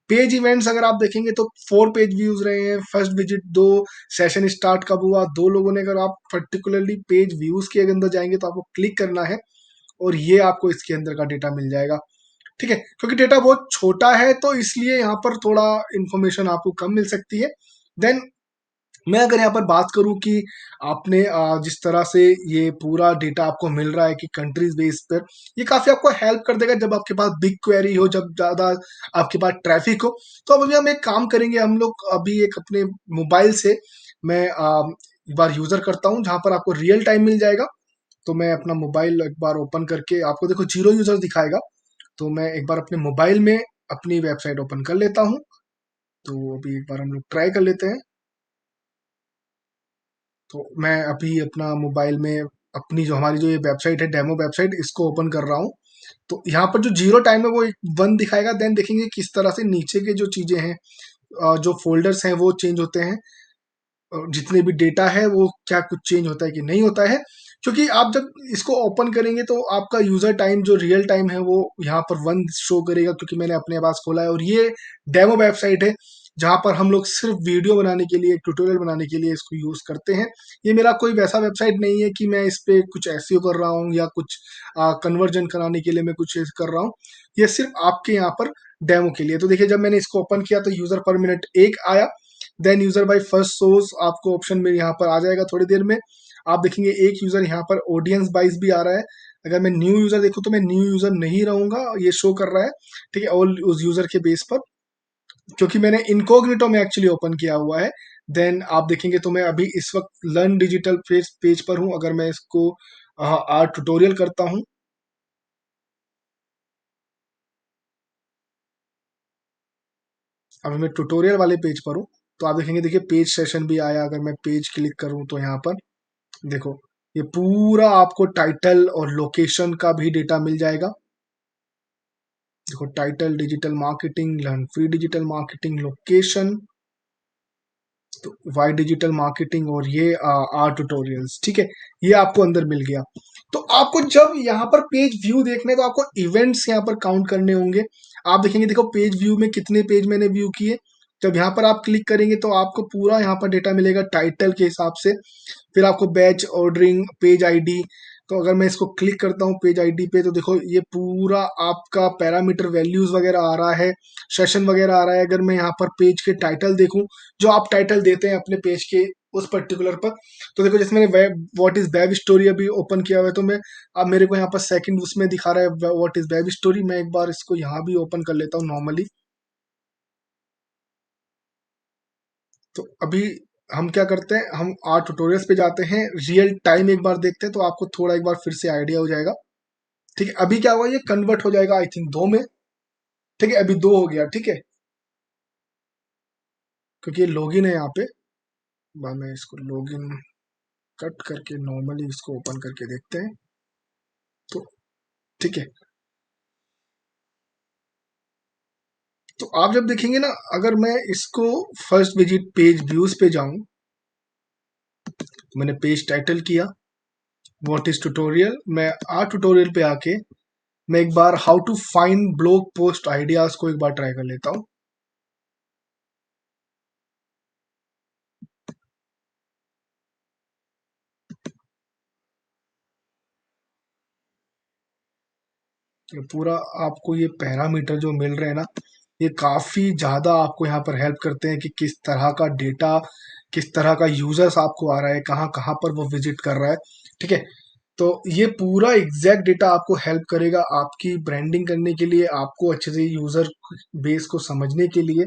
पेज इवेंट्स अगर आप देखेंगे तो 4 पेज व्यूज रहे हैं, फर्स्ट विजिट 2, सेशन स्टार्ट कब हुआ 2 लोगों ने। अगर आप पर्टिकुलरली पेज व्यूज के अंदर जाएंगे तो आपको क्लिक करना है और ये आपको इसके अंदर का डेटा मिल जाएगा, ठीक है। क्योंकि डेटा बहुत छोटा है तो इसलिए यहाँ पर थोड़ा इंफॉर्मेशन आपको कम मिल सकती है। देन मैं अगर यहाँ पर बात करूं कि आपने जिस तरह से ये पूरा डेटा आपको मिल रहा है कि कंट्रीज बेस पर, ये काफी आपको हेल्प कर देगा जब आपके पास बिग क्वेरी हो, जब ज्यादा आपके पास ट्रैफिक हो। तो अब अभी हम एक काम करेंगे, हम लोग अभी एक अपने मोबाइल से मैं एक बार यूजर करता हूँ जहां पर आपको रियल टाइम मिल जाएगा। तो मैं अपना मोबाइल एक बार ओपन करके, आपको देखो 0 यूजर दिखाएगा। तो मैं एक बार अपने मोबाइल में अपनी वेबसाइट ओपन कर लेता हूँ। तो अभी एक बार हम लोग ट्राई कर लेते हैं। तो मैं अभी अपना मोबाइल में अपनी जो हमारी जो ये वेबसाइट है, डेमो वेबसाइट, इसको ओपन कर रहा हूँ। तो यहाँ पर जो 0 टाइम है वो एक 1 दिखाएगा। देन देखेंगे किस तरह से नीचे के जो चीजें हैं, जो फोल्डर्स हैं वो चेंज होते हैं, जितने भी डेटा है वो क्या कुछ चेंज होता है कि नहीं होता है। क्योंकि आप जब इसको ओपन करेंगे तो आपका यूजर टाइम जो रियल टाइम है वो यहाँ पर 1 शो करेगा, क्योंकि मैंने अपने पास खोला है। और ये डेमो वेबसाइट है जहाँ पर हम लोग सिर्फ वीडियो बनाने के लिए, ट्यूटोरियल बनाने के लिए इसको यूज करते हैं। ये मेरा कोई वैसा वेबसाइट नहीं है कि मैं इस पे कुछ एसईओ कर रहा हूँ या कुछ कन्वर्जन कराने के लिए मैं कुछ कर रहा हूँ। ये सिर्फ आपके यहाँ पर डेमो के लिए। तो देखिए जब मैंने इसको ओपन किया तो यूजर पर मिनट 1 आया। Then user by first source आपको ऑप्शन में यहाँ पर आ जाएगा थोड़ी देर में। आप देखेंगे एक यूजर यहाँ पर ऑडियंस बाइस भी आ रहा है। अगर मैं न्यू यूजर देखूँ तो मैं न्यू यूजर नहीं रहूंगा, ये शो कर रहा है, ठीक है, और उस यूजर के बेस पर, क्योंकि मैंने इनकॉग्निटो में एक्चुअली ओपन किया हुआ है। देन आप देखेंगे तो मैं अभी इस वक्त लर्न डिजिटल पेज पर हूँ। अगर मैं इसको आर्ट ट्यूटोरियल करता हूँ, अभी मैं ट्यूटोरियल वाले पेज पर हूँ। तो आप देखेंगे, देखिए पेज सेशन भी आया। अगर मैं पेज क्लिक करूँ तो यहाँ पर देखो, ये पूरा आपको टाइटल और लोकेशन का भी डेटा मिल जाएगा। देखो title, digital marketing, learn free digital marketing, location, तो वाई डिजिटल मार्केटिंग, और ये आर ट्यूटोरियल्स, ठीक है। ये आपको अंदर मिल गया। तो आपको जब यहाँ पर पेज व्यू देखने तो आपको इवेंट्स यहाँ पर काउंट करने होंगे। आप देखेंगे, देखो पेज व्यू में कितने पेज मैंने व्यू किए। जब यहाँ पर आप क्लिक करेंगे तो आपको पूरा यहाँ पर डेटा मिलेगा टाइटल के हिसाब से। फिर आपको बैच ऑर्डरिंग, पेज आईडी। तो अगर मैं इसको क्लिक करता हूँ पेज आईडी पे तो देखो ये पूरा आपका पैरामीटर वैल्यूज वगैरह आ रहा है, सेशन वगैरह आ रहा है। अगर मैं यहाँ पर पेज के टाइटल देखूं, जो आप टाइटल देते हैं अपने पेज के उस पर्टिकुलर पर, तो देखो जैसे मैंने web what is web story अभी ओपन किया हुआ है, तो मैं अब मेरे को यहाँ पर सेकंड उसमें दिखा रहा है व्हाट इज वेब स्टोरी। मैं एक बार इसको यहाँ भी ओपन कर लेता हूँ नॉर्मली। तो अभी हम क्या करते हैं, हम आर ट्यूटोरियल्स पे जाते हैं, रियल टाइम एक बार देखते हैं तो आपको थोड़ा एक बार फिर से आइडिया हो जाएगा। ठीक है, अभी क्या हुआ, ये कन्वर्ट हो जाएगा आई थिंक 2 में। ठीक है, अभी 2 हो गया, ठीक है, क्योंकि ये लॉगिन है यहाँ पे। बाद में इसको लॉगिन कट करके नॉर्मली इसको ओपन करके देखते हैं। तो ठीक है, तो आप जब देखेंगे ना, अगर मैं इसको फर्स्ट विजिट पेज व्यूज पे जाऊं, तो मैंने पेज टाइटल किया व्हाट इज ट्यूटोरियल, मैं आ ट्यूटोरियल पे आके मैं एक बार how to find blog post ideas को एक बार ट्राई कर लेता हूँ। ये पूरा आपको ये पैरामीटर जो मिल रहे हैं ना, ये काफी ज्यादा आपको यहाँ पर हेल्प करते हैं कि किस तरह का डेटा, किस तरह का यूजर्स आपको आ रहा है, कहाँ कहाँ पर वो विजिट कर रहा है। ठीक है, तो ये पूरा एग्जैक्ट डेटा आपको हेल्प करेगा आपकी ब्रांडिंग करने के लिए, आपको अच्छे से यूजर बेस को समझने के लिए।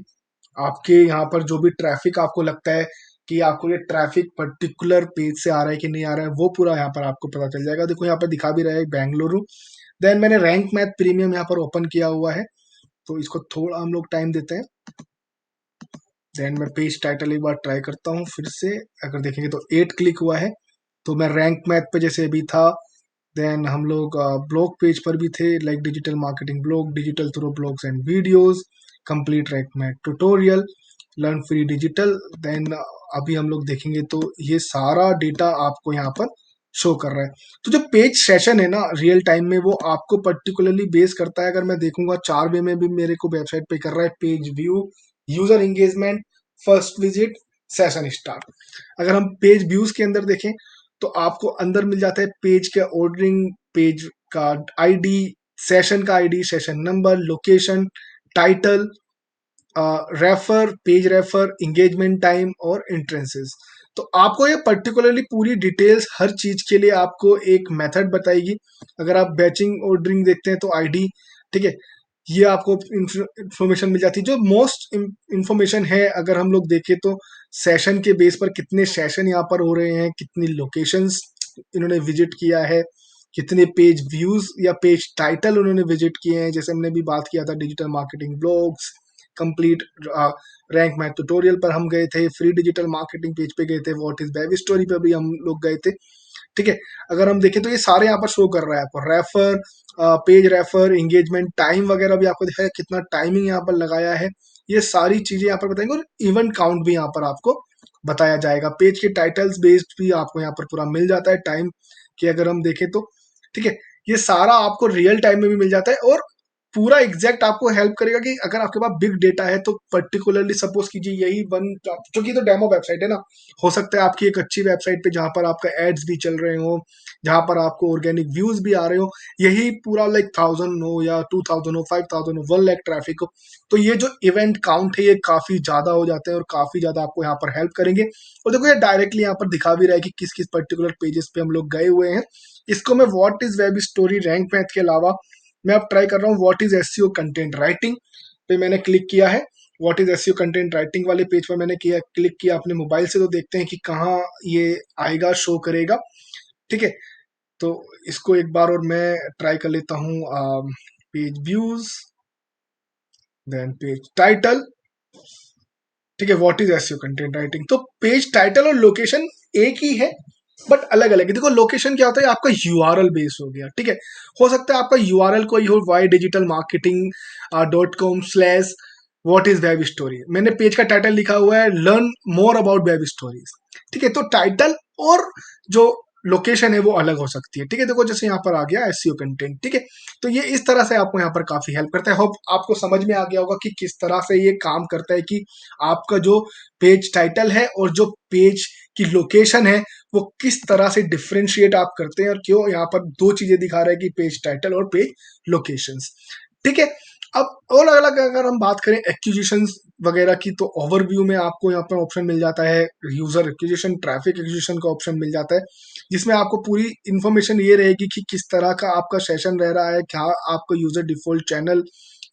आपके यहाँ पर जो भी ट्रैफिक आपको लगता है कि आपको ये ट्रैफिक पर्टिकुलर पेज से आ रहा है कि नहीं आ रहा है, वो पूरा यहाँ पर आपको पता चल जाएगा। देखो यहाँ पर दिखा भी रहा है बेंगलुरु। देन मैंने रैंक मैथ प्रीमियम यहाँ पर ओपन किया हुआ है, तो इसको थोड़ा हम लोग टाइम देते हैं। देन मैं पेज टाइटल एक बार ट्राई करता हूँ फिर से। अगर देखेंगे तो 8 क्लिक हुआ है। तो मैं रैंक मैथ पे जैसे अभी था, देन हम लोग ब्लॉग पेज पर भी थे, like digital marketing blog, digital through blogs and videos, complete rank math tutorial, learn free digital. Then अभी हम लोग देखेंगे तो ये सारा डेटा आपको यहाँ पर शो कर रहा है। तो जो पेज सेशन है ना रियल टाइम में, वो आपको पर्टिकुलरली बेस करता है। अगर मैं देखूंगा 4 वे में भी मेरे को वेबसाइट पे कर रहा है, page view, user engagement, first visit, session start. अगर हम पेज व्यूज के अंदर देखें तो आपको अंदर मिल जाता है पेज का ऑर्डरिंग, पेज का आईडी, सेशन का ID, session number, location, title, refer, page refer, engagement time और एंट्रेंसेस। तो आपको ये पर्टिकुलरली पूरी डिटेल्स हर चीज के लिए आपको एक मेथड बताएगी। अगर आप बैचिंग ऑर्डरिंग देखते हैं तो आईडी, ठीक है, ये आपको इंफॉर्मेशन मिल जाती है। जो मोस्ट इंफॉर्मेशन है अगर हम लोग देखें तो सेशन के बेस पर कितने सेशन यहाँ पर हो रहे हैं, कितनी लोकेशंस इन्होंने विजिट किया है, कितने पेज व्यूज या पेज टाइटल उन्होंने विजिट किए हैं। जैसे हमने भी बात किया था digital marketing blogs, complete rank math tutorial पर हम गए थे, फ्री डिजिटल मार्केटिंग पेज पे गए थे, व्हाट इज वेब स्टोरी पे भी हम लोग गए थे। ठीक है, अगर हम देखें तो ये सारे यहाँ पर शो कर रहा है आपको, refer, page refer, engagement time वगैरह भी आपको दिखाया, कितना टाइमिंग यहाँ पर लगाया है, ये सारी चीजें यहाँ पर बताएंगे। और इवेंट काउंट भी यहाँ पर आपको बताया जाएगा। पेज के टाइटल्स बेस्ड भी आपको यहाँ पर पूरा मिल जाता है टाइम कि अगर हम देखें तो। ठीक है, ये सारा आपको रियल टाइम में भी मिल जाता है और पूरा एग्जैक्ट आपको हेल्प करेगा कि अगर आपके पास बिग डेटा है तो पर्टिकुलरली सपोज कीजिए यही वन, क्योंकि तो डेमो वेबसाइट है ना, हो सकता है आपकी एक अच्छी वेबसाइट पे जहां पर आपका एड्स भी चल रहे हो, जहां पर आपको ऑर्गेनिक व्यूज भी आ रहे हो, यही पूरा लाइक 1000 हो या 2000 हो, 5000 हो, 1 लाख ट्रैफिक हो, तो ये जो इवेंट काउंट है ये काफी ज्यादा हो जाते हैं और काफी ज्यादा आपको यहाँ पर हेल्प करेंगे। और देखो ये डायरेक्टली यहाँ पर दिखा भी रहा है कि किस किस पर्टिकुलर पेजेस पे हम लोग गए हुए हैं। इसको मैं what is web story rank math के अलावा मैं अब ट्राई कर रहा हूँ what is SEO content writing पे, मैंने क्लिक किया है। What is SEO content writing वाले पेज पर मैंने किया, क्लिक किया अपने मोबाइल से, तो देखते हैं कि कहाँ ये आएगा, शो करेगा। ठीक है, तो इसको एक बार और मैं ट्राई कर लेता हूँ। Page views, then page title. ठीक है, what is SEO content writing, तो पेज टाइटल और लोकेशन एक ही है बट अलग अलग है। देखो लोकेशन क्या होता है, आपका यूआरएल बेस हो गया। ठीक है, हो सकता है आपका यूआरएल कोई हो, Y digital marketing .com/, what is web story, मैंने पेज का टाइटल लिखा हुआ है learn more about web stories. ठीक है, तो टाइटल और जो लोकेशन है वो अलग हो सकती है। ठीक है, देखो जैसे यहाँ पर आ गया एसईओ कंटेंट। ठीक है, तो ये इस तरह से आपको यहाँ पर काफी हेल्प करता है। होप आपको समझ में आ गया होगा कि किस तरह से ये काम करता है कि आपका जो पेज टाइटल है और जो पेज की लोकेशन है वो किस तरह से डिफ्रेंशिएट आप करते हैं और क्यों यहाँ पर दो चीजें दिखा रहा है कि पेज टाइटल और पेज लोकेशंस। ठीक है, अब और अलग अगर हम बात करें एक्विजिशन वगैरह की, तो ओवरव्यू में आपको यहाँ पर ऑप्शन मिल जाता है यूजर एक्विजिशन, ट्रैफिक एक्विजिशन का ऑप्शन मिल जाता है, जिसमें आपको पूरी इंफॉर्मेशन ये रहेगी कि किस तरह का आपका सेशन रह रहा है, क्या आपका यूजर डिफॉल्ट चैनल,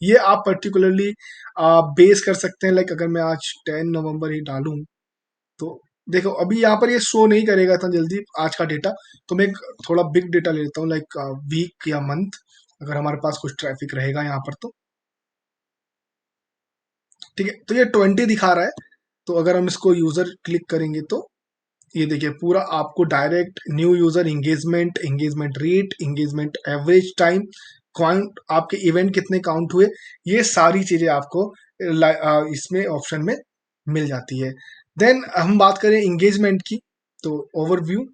ये आप पर्टिकुलरली बेस कर सकते हैं। लाइक अगर मैं आज 10 नवंबर ही डालूं तो देखो अभी यहाँ पर ये शो नहीं करेगा इतना जल्दी आज का डेटा, तो मैं एक थोड़ा बिग डेटा ले लेता हूँ लाइक वीक या मंथ, अगर हमारे पास कुछ ट्रैफिक रहेगा यहाँ पर तो। ठीक है, तो ये 20 दिखा रहा है, तो अगर हम इसको यूजर क्लिक करेंगे तो ये देखिए पूरा आपको direct new user engagement, engagement rate, engagement average time, count, आपके इवेंट कितने काउंट हुए, ये सारी चीजें आपको इसमें ऑप्शन में मिल जाती है। देन हम बात करें एंगेजमेंट की, तो ओवरव्यू,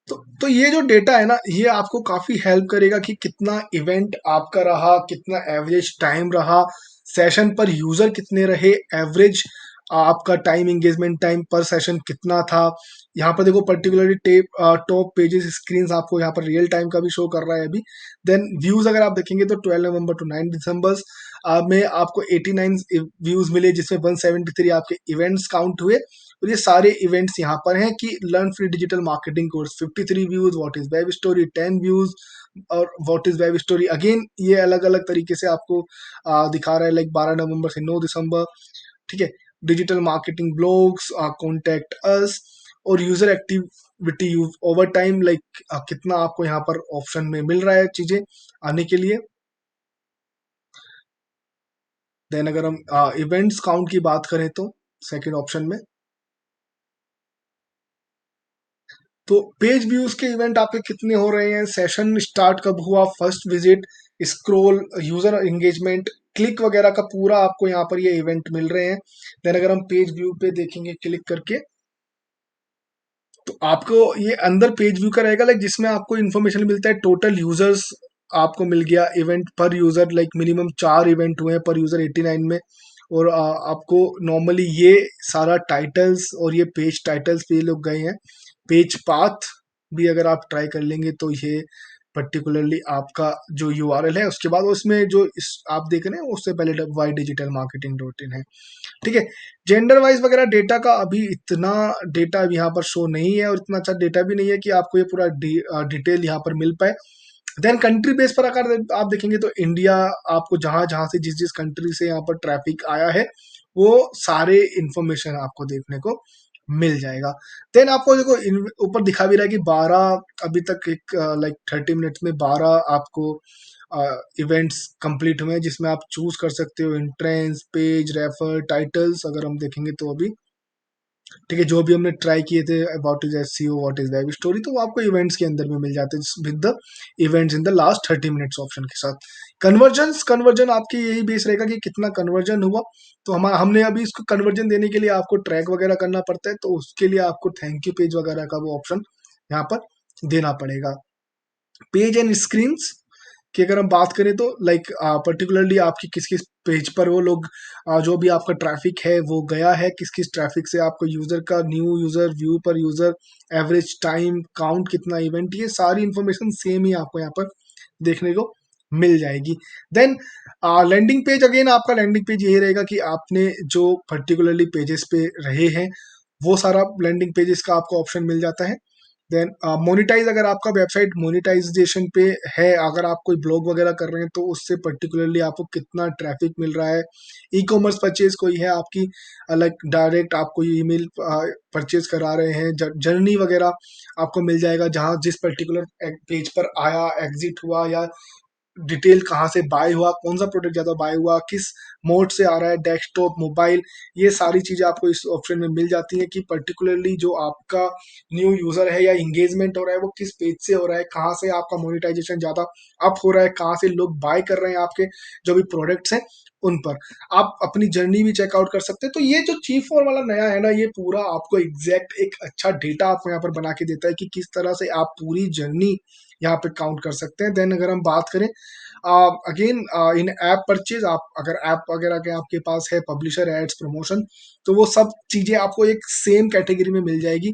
तो ये जो डेटा है ना ये आपको काफी हेल्प करेगा कि कितना इवेंट आपका रहा, कितना एवरेज टाइम रहा, सेशन पर यूजर कितने रहे, एवरेज आपका टाइम, एंगेजमेंट टाइम पर सेशन कितना था। यहाँ पर देखो पर्टिकुलरली टॉप पेजेस स्क्रीन आपको यहाँ पर रियल टाइम का भी शो कर रहा है अभी। देन व्यूज अगर आप देखेंगे तो 12 नवंबर टू 9 दिसंबर में आपको 89 व्यूज मिले, जिसमें 173 आपके इवेंट्स काउंट हुए। और ये सारे इवेंट्स यहाँ पर हैं कि learn free digital marketing course 53 views, what is web story 10 views, और what is web story again ये अलग अलग तरीके से आपको दिखा रहा है, लाइक 12 नवंबर से 9 दिसंबर। ठीक है। Digital marketing blogs, contact us, और user activity use over time, like कितना आपको यहाँ पर ऑप्शन में मिल रहा है चीजें आने के लिए। देन अगर हम इवेंट्स काउंट की बात करें तो सेकंड ऑप्शन में, तो पेज व्यूज के इवेंट आपके कितने हो रहे हैं, सेशन स्टार्ट कब हुआ, first visit, scroll, user engagement, click वगैरह का पूरा आपको यहाँ पर ये इवेंट मिल रहे हैं। देन अगर हम पेज व्यू पे देखेंगे क्लिक करके, तो आपको ये अंदर पेज व्यू का रहेगा, लाइक जिसमें आपको इन्फॉर्मेशन मिलता है टोटल यूजर्स आपको मिल गया, इवेंट पर यूजर, लाइक मिनिमम 4 इवेंट हुए हैं पर यूजर 89 में। और आपको नॉर्मली ये सारा टाइटल्स और ये पेज टाइटल्स पे ये लोग गए हैं। पेज पाथ भी अगर आप ट्राई कर लेंगे तो ये पर्टिकुलरली आपका जो यूआरएल है, उसके बाद उसमें जो आप देख रहे हैं उससे पहले Y digital marketing dot in है। ठीक है। जेंडर वाइज वगैरह डेटा का अभी इतना डेटा अभी यहाँ पर शो नहीं है, और इतना अच्छा डेटा भी नहीं है कि आपको ये पूरा डिटेल यहाँ पर मिल पाए। देन कंट्री बेस पर अगर आप देखेंगे तो इंडिया, आपको जहां जहां से जिस जिस कंट्री से यहाँ पर ट्रैफिक आया है वो सारे इंफॉर्मेशन आपको देखने को मिल जाएगा। देन आपको देखो ऊपर दिखा भी रहा है कि 12 अभी तक एक लाइक 30 मिनट्स में 12 आपको इवेंट्स कंप्लीट हुए हैं, जिसमें आप चूज कर सकते हो एंट्रेंस, पेज, रेफर, टाइटल्स अगर हम देखेंगे तो अभी। ठीक है। जो भी हमने ट्राई किए थे what is SEO, what is web story, तो वो आपको इवेंट्स के अंदर में मिल जाते हैं with the events in the last 30 minutes option के साथ। कन्वर्जन आपकी यही बेस रहेगा कि कितना कन्वर्जन हुआ। तो हमने अभी इसको कन्वर्जन देने के लिए आपको ट्रैक वगैरह करना पड़ता है, तो उसके लिए आपको थैंक यू पेज वगैरह का वो ऑप्शन यहाँ पर देना पड़ेगा। पेज एंड स्क्रीन की अगर हम बात करें तो लाइक पर्टिकुलरली आपकी किस किस पेज पर वो लोग जो भी आपका ट्रैफिक है वो गया है, किस किस ट्रैफिक से आपको यूजर का न्यू यूजर, व्यू पर यूजर, एवरेज टाइम, काउंट कितना इवेंट, ये सारी इंफॉर्मेशन सेम ही आपको यहाँ पर देखने को मिल जाएगी। देन लैंडिंग पेज, अगेन आपका लैंडिंग पेज यही रहेगा कि आपने जो पर्टिकुलरली पेजेस पे रहे हैं वो सारा लैंडिंग पेजेस का आपको ऑप्शन मिल जाता है। देन मोनिटाइज, अगर आपका वेबसाइट मोनिटाइजेशन पे है, अगर आप कोई ब्लॉग वगैरह कर रहे हैं तो उससे पर्टिकुलरली आपको कितना ट्रैफिक मिल रहा है। ई कॉमर्स परचेज कोई है आपकी, लाइक डायरेक्ट आप कोई ईमेल परचेज करा रहे हैं, जर्नी वगैरह आपको मिल जाएगा, जहां जिस पर्टिकुलर पेज पर आया, एग्जिट हुआ, या डिटेल कहाँ से बाय हुआ, कौन सा प्रोडक्ट ज्यादा बाय हुआ, किस मोड से आ रहा है, डेस्कटॉप, मोबाइल, ये सारी चीजें आपको इस ऑप्शन में मिल जाती हैं कि पर्टिकुलरली जो आपका न्यू यूजर है या इंगेजमेंट हो रहा है वो किस पेज से हो रहा है, कहाँ से आपका मोनिटाइजेशन ज्यादा अप हो रहा है, कहाँ से लोग बाय कर रहे हैं आपके जो भी प्रोडक्ट्स हैं उन पर। आप अपनी जर्नी भी चेकआउट कर सकते हैं। तो ये जो चीफ फोर वाला नया है ना, ये पूरा आपको एग्जैक्ट एक अच्छा डेटा आपको यहाँ पर बना के देता है कि किस तरह से आप पूरी जर्नी यहाँ पे काउंट कर सकते हैं। देन अगर हम बात करें अगेन इन ऐप परचेज, आप अगर ऐप वगैरह के आपके पास है, पब्लिशर एड्स, प्रमोशन, तो वो सब चीजें आपको एक सेम कैटेगरी में मिल जाएगी।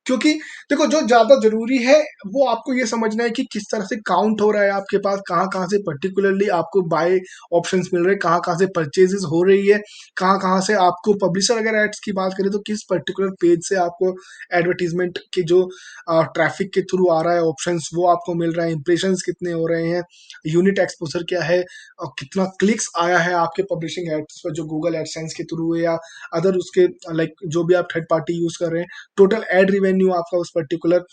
क्योंकि देखो जो ज्यादा जरूरी है वो आपको ये समझना है कि किस तरह से काउंट हो रहा है आपके पास, कहाँ कहाँ से पर्टिकुलरली आपको बाय ऑप्शंस मिल रहे हैं, कहाँ कहाँ से परचेजेस हो रही है, कहाँ कहाँ से आपको पब्लिशर, अगर एड्स की बात करें तो किस पर्टिकुलर पेज से आपको एडवर्टीजमेंट के जो ट्रैफिक के थ्रू आ रहा है ऑप्शंस वो आपको मिल रहा है, इंप्रेशन कितने हो रहे हैं, यूनिट एक्सपोजर क्या है, और कितना क्लिक्स आया है आपके पब्लिशिंग एड्स पर जो गूगल एडसेंस के थ्रू है या अदर उसके लाइक जो भी आप थर्ड पार्टी यूज कर रहे हैं, टोटल एड रिवेन्यू आपका उस पर्टिकुलर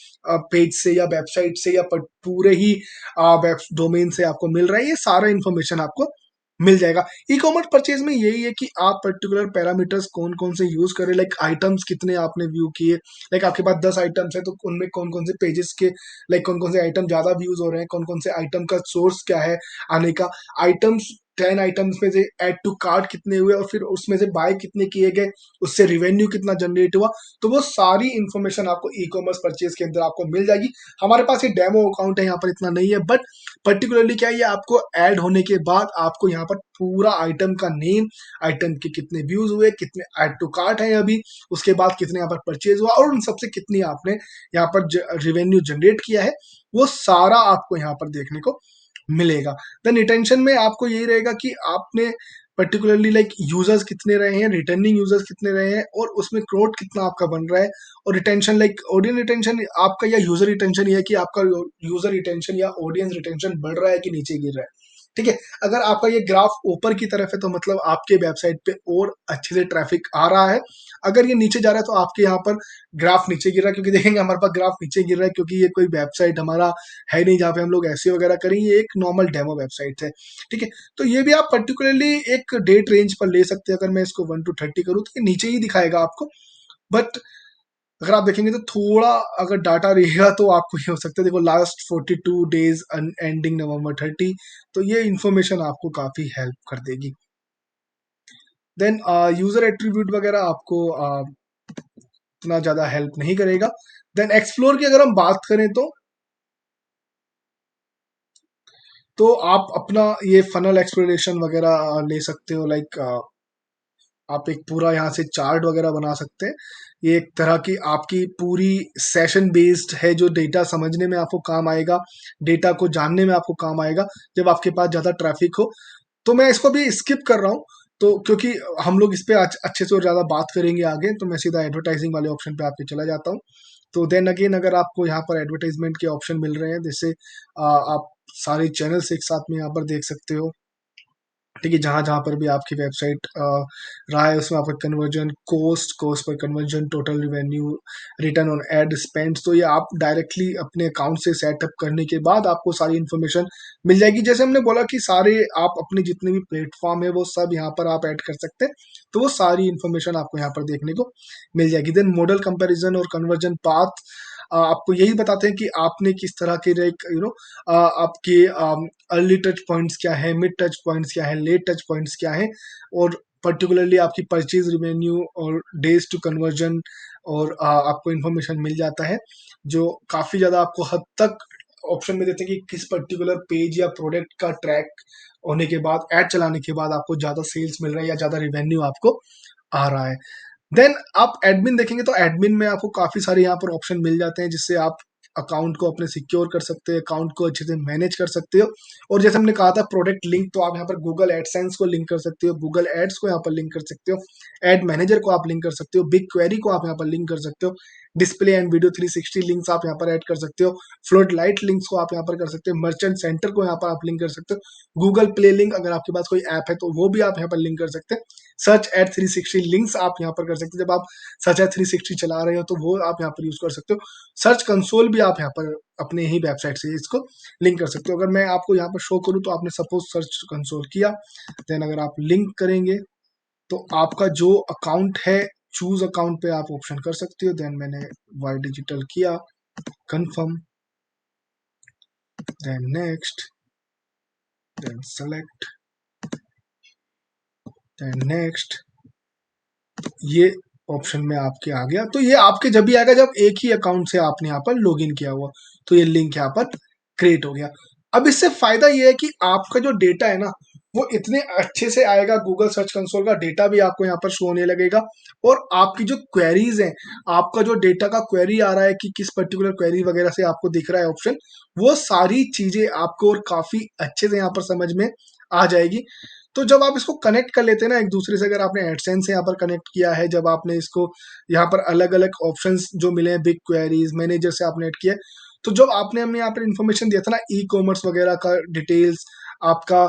पेज से या वेबसाइट से या पूरे ही वेब डोमेन से आपको मिल रहा है, ये सारा इंफॉर्मेशन आपको मिल जाएगा। ई कॉमर्स परचेज में यही है कि आप पर्टिकुलर पैरामीटर्स कौन कौन से यूज करें, लाइक आइटम्स कितने आपने व्यू किए, लाइक आपके पास 10 आइटम्स है तो उनमें कौन कौन से पेजेस के, लाइक कौन कौन से आइटम ज्यादा व्यूज हो रहे हैं, कौन कौन से आइटम का सोर्स क्या है आने का, आइटम्स 10 आइटम्स में से ऐड टू कार्ट कितने हुए और फिर उसमें से बाय कितने किए गए, उससे रिवेन्यू कितना जनरेट हुआ, तो वो सारी इंफॉर्मेशन आपको ई कॉमर्स परचेज के अंदर आपको मिल जाएगी। हमारे पास ये डेमो अकाउंट है, यहाँ पर इतना नहीं है, बट पर्टिकुलरली क्या है, ये आपको ऐड होने के बाद आपको यहाँ पर पूरा आइटम का नेम, आइटम के कितने व्यूज हुए, कितने ऐड टू कार्ट है अभी, उसके बाद कितने यहाँ पर परचेज हुआ और उन सबसे कितनी आपने यहाँ पर रिवेन्यू जनरेट किया है, वो सारा आपको यहाँ पर देखने को मिलेगा। देन रिटेंशन में आपको यही रहेगा कि आपने पर्टिकुलरली लाइक यूजर्स कितने रहे हैं, रिटर्निंग यूजर्स कितने रहे हैं और उसमें क्रोड कितना आपका बन रहा है। और रिटेंशन लाइक ऑडियंस रिटेंशन आपका या यूजर रिटेंशन ये है कि आपका यूजर रिटेंशन या ऑडियंस रिटेंशन बढ़ रहा है कि नीचे गिर रहा है। ठीक है, अगर आपका ये ग्राफ ऊपर की तरफ है तो मतलब आपके वेबसाइट पे और अच्छे से ट्रैफिक आ रहा है। अगर ये नीचे जा रहा है तो आपके यहाँ पर ग्राफ नीचे गिर रहा है, क्योंकि देखेंगे हमारे पास ग्राफ नीचे गिर रहा है क्योंकि ये कोई वेबसाइट हमारा है नहीं जहाँ पे हम लोग ऐसे वगैरह करें, ये एक नॉर्मल डेमो वेबसाइट है। ठीक है, तो ये भी आप पर्टिकुलरली एक डेट रेंज पर ले सकते हैं। अगर मैं इसको 1 to 30 करूँ तो ये नीचे ही दिखाएगा आपको, बट अगर आप देखेंगे तो थोड़ा अगर डाटा रहेगा तो आपको ये हो सकता है, देखो लास्ट 42 डेज एंडिंग November 30, तो ये इंफॉर्मेशन आपको काफी हेल्प कर देगी। देन यूजर एट्रीब्यूट वगैरह आपको इतना ज्यादा हेल्प नहीं करेगा। देन एक्सप्लोर की अगर हम बात करें तो आप अपना ये फनल एक्सप्लोरेशन वगैरह ले सकते हो, लाइक आप एक पूरा यहाँ से चार्ट वगैरह बना सकते हैं। ये एक तरह की आपकी पूरी सेशन बेस्ड है, जो डेटा समझने में आपको काम आएगा, डेटा को जानने में आपको काम आएगा जब आपके पास ज़्यादा ट्रैफिक हो। तो मैं इसको भी स्किप कर रहा हूँ, तो क्योंकि हम लोग इस पे अच्छे से और ज़्यादा बात करेंगे आगे, तो मैं सीधा एडवर्टाइजिंग वाले ऑप्शन पे आपके चला जाता हूँ। तो देन अगेन अगर आपको यहाँ पर एडवर्टाइजमेंट के ऑप्शन मिल रहे हैं, जैसे आप सारे चैनल्स एक साथ में यहाँ पर देख सकते हो। ठीक है, जहाँ जहाँ पर भी आपकी वेबसाइट रहा है उसमें आपका कन्वर्जन, कोस्ट पर conversion, total revenue, return on ad spend, तो ये आप डायरेक्टली अपने अकाउंट से सेटअप करने के बाद आपको सारी इन्फॉर्मेशन मिल जाएगी। जैसे हमने बोला कि सारे आप अपने जितने भी प्लेटफॉर्म है वो सब यहाँ पर आप ऐड कर सकते हैं, तो वो सारी इन्फॉर्मेशन आपको यहाँ पर देखने को मिल जाएगी। देन मॉडल कंपेरिजन और कन्वर्जन पाथ आपको यही बताते हैं कि आपने किस तरह के आपके अर्ली टच पॉइंट्स क्या है, मिड टच पॉइंट्स क्या है, लेट टच पॉइंट्स क्या है, और पर्टिकुलरली आपकी परचेज रिवेन्यू और डेज टू कन्वर्जन, और आपको इन्फॉर्मेशन मिल जाता है जो काफी ज्यादा आपको हद तक ऑप्शन में देते हैं कि किस पर्टिकुलर पेज या प्रोडक्ट का ट्रैक होने के बाद, ऐड चलाने के बाद आपको ज्यादा सेल्स मिल रहा है या ज्यादा रिवेन्यू आपको आ रहा है। देन आप एडमिन देखेंगे तो एडमिन में आपको काफी सारे यहाँ पर ऑप्शन मिल जाते हैं, जिससे आप अकाउंट को अपने सिक्योर कर सकते हैं, अकाउंट को अच्छे से मैनेज कर सकते हो। और जैसे हमने कहा था प्रोडक्ट लिंक, तो आप यहाँ पर गूगल एडसेंस को लिंक कर सकते हो, गूगल एड्स को यहाँ पर लिंक कर सकते हो, एड मैनेजर को आप लिंक कर सकते हो, बिग क्वेरी को आप यहाँ पर लिंक कर सकते हो, डिस्प्ले एंड वीडियो 360 लिंक्स आप यहाँ पर ऐड कर सकते हो, फ्लोट लाइट लिंक्स को आप यहाँ पर कर सकते हो, मर्चेंट सेंटर को यहाँ पर आप लिंक कर सकते हो, गूगल प्ले लिंक अगर आपके पास कोई ऐप है तो वो भी आप यहाँ पर लिंक कर सकते हैं, सर्च एट 360 लिंक्स आप यहाँ पर कर सकते हो, जब आप सर्च एट 360 चला रहे हो तो वो आप यहाँ पर यूज कर सकते हो, सर्च कंसोल भी आप यहाँ पर अपने ही वेबसाइट से इसको लिंक कर सकते हो। अगर मैं आपको यहाँ पर शो करूँ तो आपने सपोज सर्च कंसोल किया, देन अगर आप लिंक करेंगे तो आपका जो अकाउंट है, चूज अकाउंट पे आप ऑप्शन कर सकते हो। देन मैंने वाई डिजिटल किया, confirm, then next, then select, then next, ये ऑप्शन में आपके आ गया। तो ये आपके जब भी आएगा जब एक ही अकाउंट से आपने यहाँ पर लॉग इन किया हुआ, तो ये लिंक यहाँ पर क्रिएट हो गया। अब इससे फायदा ये है कि आपका जो डेटा है ना वो इतने अच्छे से आएगा, गूगल सर्च कंसोल का डेटा भी आपको यहाँ पर शो होने लगेगा, और आपकी जो क्वेरीज हैं, आपका जो डेटा का क्वेरी आ रहा है कि किस पर्टिकुलर क्वेरी वगैरह से आपको दिख रहा है ऑप्शन, वो सारी चीजें आपको और काफी अच्छे से यहाँ पर समझ में आ जाएगी। तो जब आप इसको कनेक्ट कर लेते हैं ना एक दूसरे से, अगर आपने एडसेंस से यहाँ पर कनेक्ट किया है, जब आपने इसको यहाँ पर अलग अलग ऑप्शंस जो मिले हैं, बिग क्वेरीज मैनेजर से आपने ऐड किया है, तो जब आपने हमें यहाँ पर इन्फॉर्मेशन दिया था ना ई कॉमर्स वगैरह का डिटेल्स, आपका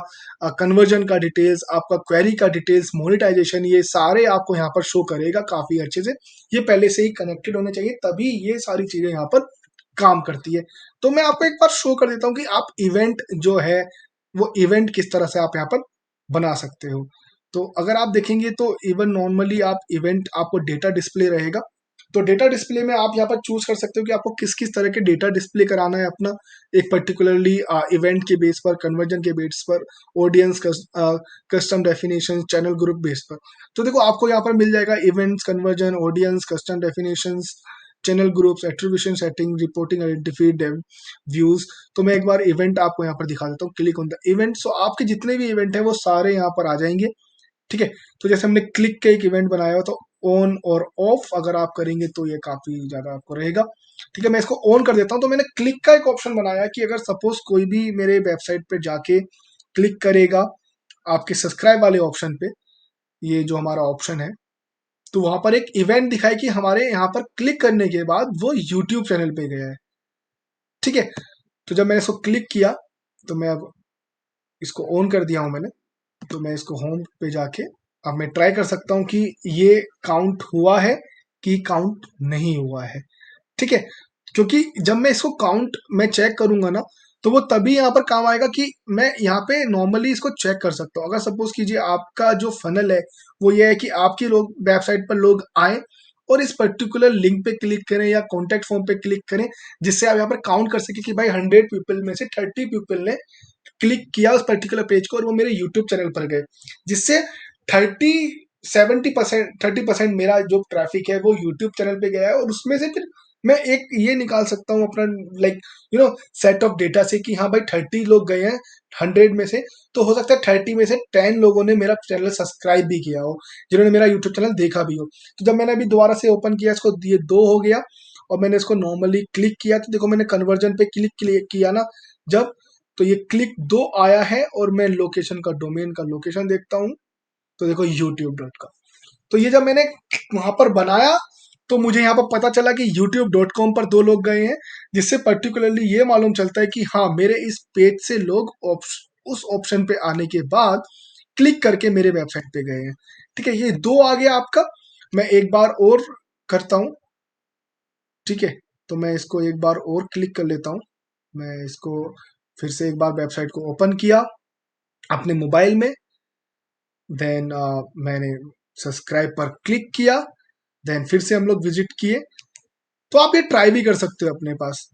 कन्वर्जन का डिटेल्स, आपका क्वेरी का डिटेल्स, मोनेटाइजेशन, ये सारे आपको यहाँ पर शो करेगा काफी अच्छे से। ये पहले से ही कनेक्टेड होने चाहिए, तभी ये सारी चीजें यहाँ पर काम करती है। तो मैं आपको एक बार शो कर देता हूँ कि आप इवेंट जो है वो इवेंट किस तरह से आप यहाँ पर बना सकते हो। तो अगर आप देखेंगे तो इवन नॉर्मली आप इवेंट, आपको डेटा डिस्प्ले रहेगा, तो डेटा डिस्प्ले में आप यहाँ पर चूज कर सकते हो कि आपको किस किस तरह के डेटा डिस्प्ले कराना है अपना, एक पर्टिकुलरली इवेंट के बेस पर, कन्वर्जन के बेस पर, audience, custom definition, channel group base पर। तो देखो आपको यहाँ पर मिल जाएगा events, conversion, audience, custom definition, channel groups, attribution setting, reporting, identify, views. तो मैं एक बार इवेंट आपको यहाँ पर दिखा देता हूँ, क्लिक ऑन द इवेंट। सो आपके जितने भी इवेंट है वो सारे यहाँ पर आ जाएंगे, ठीक है। तो जैसे हमने क्लिक का एक इवेंट बनाया हो, तो ऑन और ऑफ अगर आप करेंगे तो ये काफी ज्यादा आपको रहेगा, ठीक है। मैं इसको ऑन कर देता हूँ। तो मैंने क्लिक का एक ऑप्शन बनाया कि अगर सपोज कोई भी मेरे वेबसाइट पे जाके क्लिक करेगा आपके सब्सक्राइब वाले ऑप्शन पे, ये जो हमारा ऑप्शन है, तो वहां पर एक इवेंट दिखाई कि हमारे यहाँ पर क्लिक करने के बाद वो यूट्यूब चैनल पे गया है, ठीक है। तो जब मैंने इसको क्लिक किया, तो मैं अब इसको ऑन कर दिया हूं मैंने। तो मैं इसको होम पे जाके अब मैं ट्राई कर सकता हूँ कि ये काउंट हुआ है कि काउंट नहीं हुआ है, ठीक है। क्योंकि जब मैं इसको काउंट मैं चेक करूंगा ना, तो वो तभी यहाँ पर काम आएगा कि मैं यहाँ पे नॉर्मली इसको चेक कर सकता हूँ। अगर सपोज कीजिए आपका जो फनल है वो ये है कि आपकी लोग वेबसाइट पर लोग आए और इस पर्टिकुलर लिंक पे क्लिक करें या कॉन्टेक्ट फॉर्म पे क्लिक करें, जिससे आप यहाँ पर काउंट कर सके कि भाई 100 पीपल में से 30 पीपल ने क्लिक किया उस पर्टिकुलर पेज को और वो मेरे यूट्यूब चैनल पर गए, जिससे 30% मेरा जो ट्रैफिक है वो यूट्यूब चैनल पे गया है। और उसमें से फिर मैं एक ये निकाल सकता हूँ अपना, लाइक सेट ऑफ डेटा से कि हाँ भाई 30 लोग गए हैं 100 में से, तो हो सकता है 30 में से 10 लोगों ने मेरा चैनल सब्सक्राइब भी किया हो, जिन्होंने मेरा यूट्यूब चैनल देखा भी हो। तो जब मैंने अभी दोबारा से ओपन किया इसको, ये 2 हो गया, और मैंने इसको नॉर्मली क्लिक किया, तो देखो मैंने कन्वर्जन पे क्लिक किया ना जब, तो ये क्लिक 2 आया है। और मैं लोकेशन का, डोमेन का लोकेशन देखता हूँ, तो देखो youtube.com। तो ये जब मैंने वहां पर बनाया, तो मुझे यहाँ पर पता चला कि youtube.com पर 2 लोग गए हैं, जिससे पर्टिकुलरली ये मालूम चलता है कि हाँ मेरे इस पेज से लोग उस ऑप्शन पे आने के बाद क्लिक करके मेरे वेबसाइट पे गए हैं, ठीक है। ये 2 आ गया आपका। मैं एक बार और करता हूँ, ठीक है। तो मैं इसको एक बार और क्लिक कर लेता हूँ। मैं इसको फिर से एक बार वेबसाइट को ओपन किया अपने मोबाइल में, देन मैंने सब्सक्राइब पर क्लिक किया, देन फिर से हम लोग विजिट किए। तो आप ये ट्राई भी कर सकते हो अपने पास,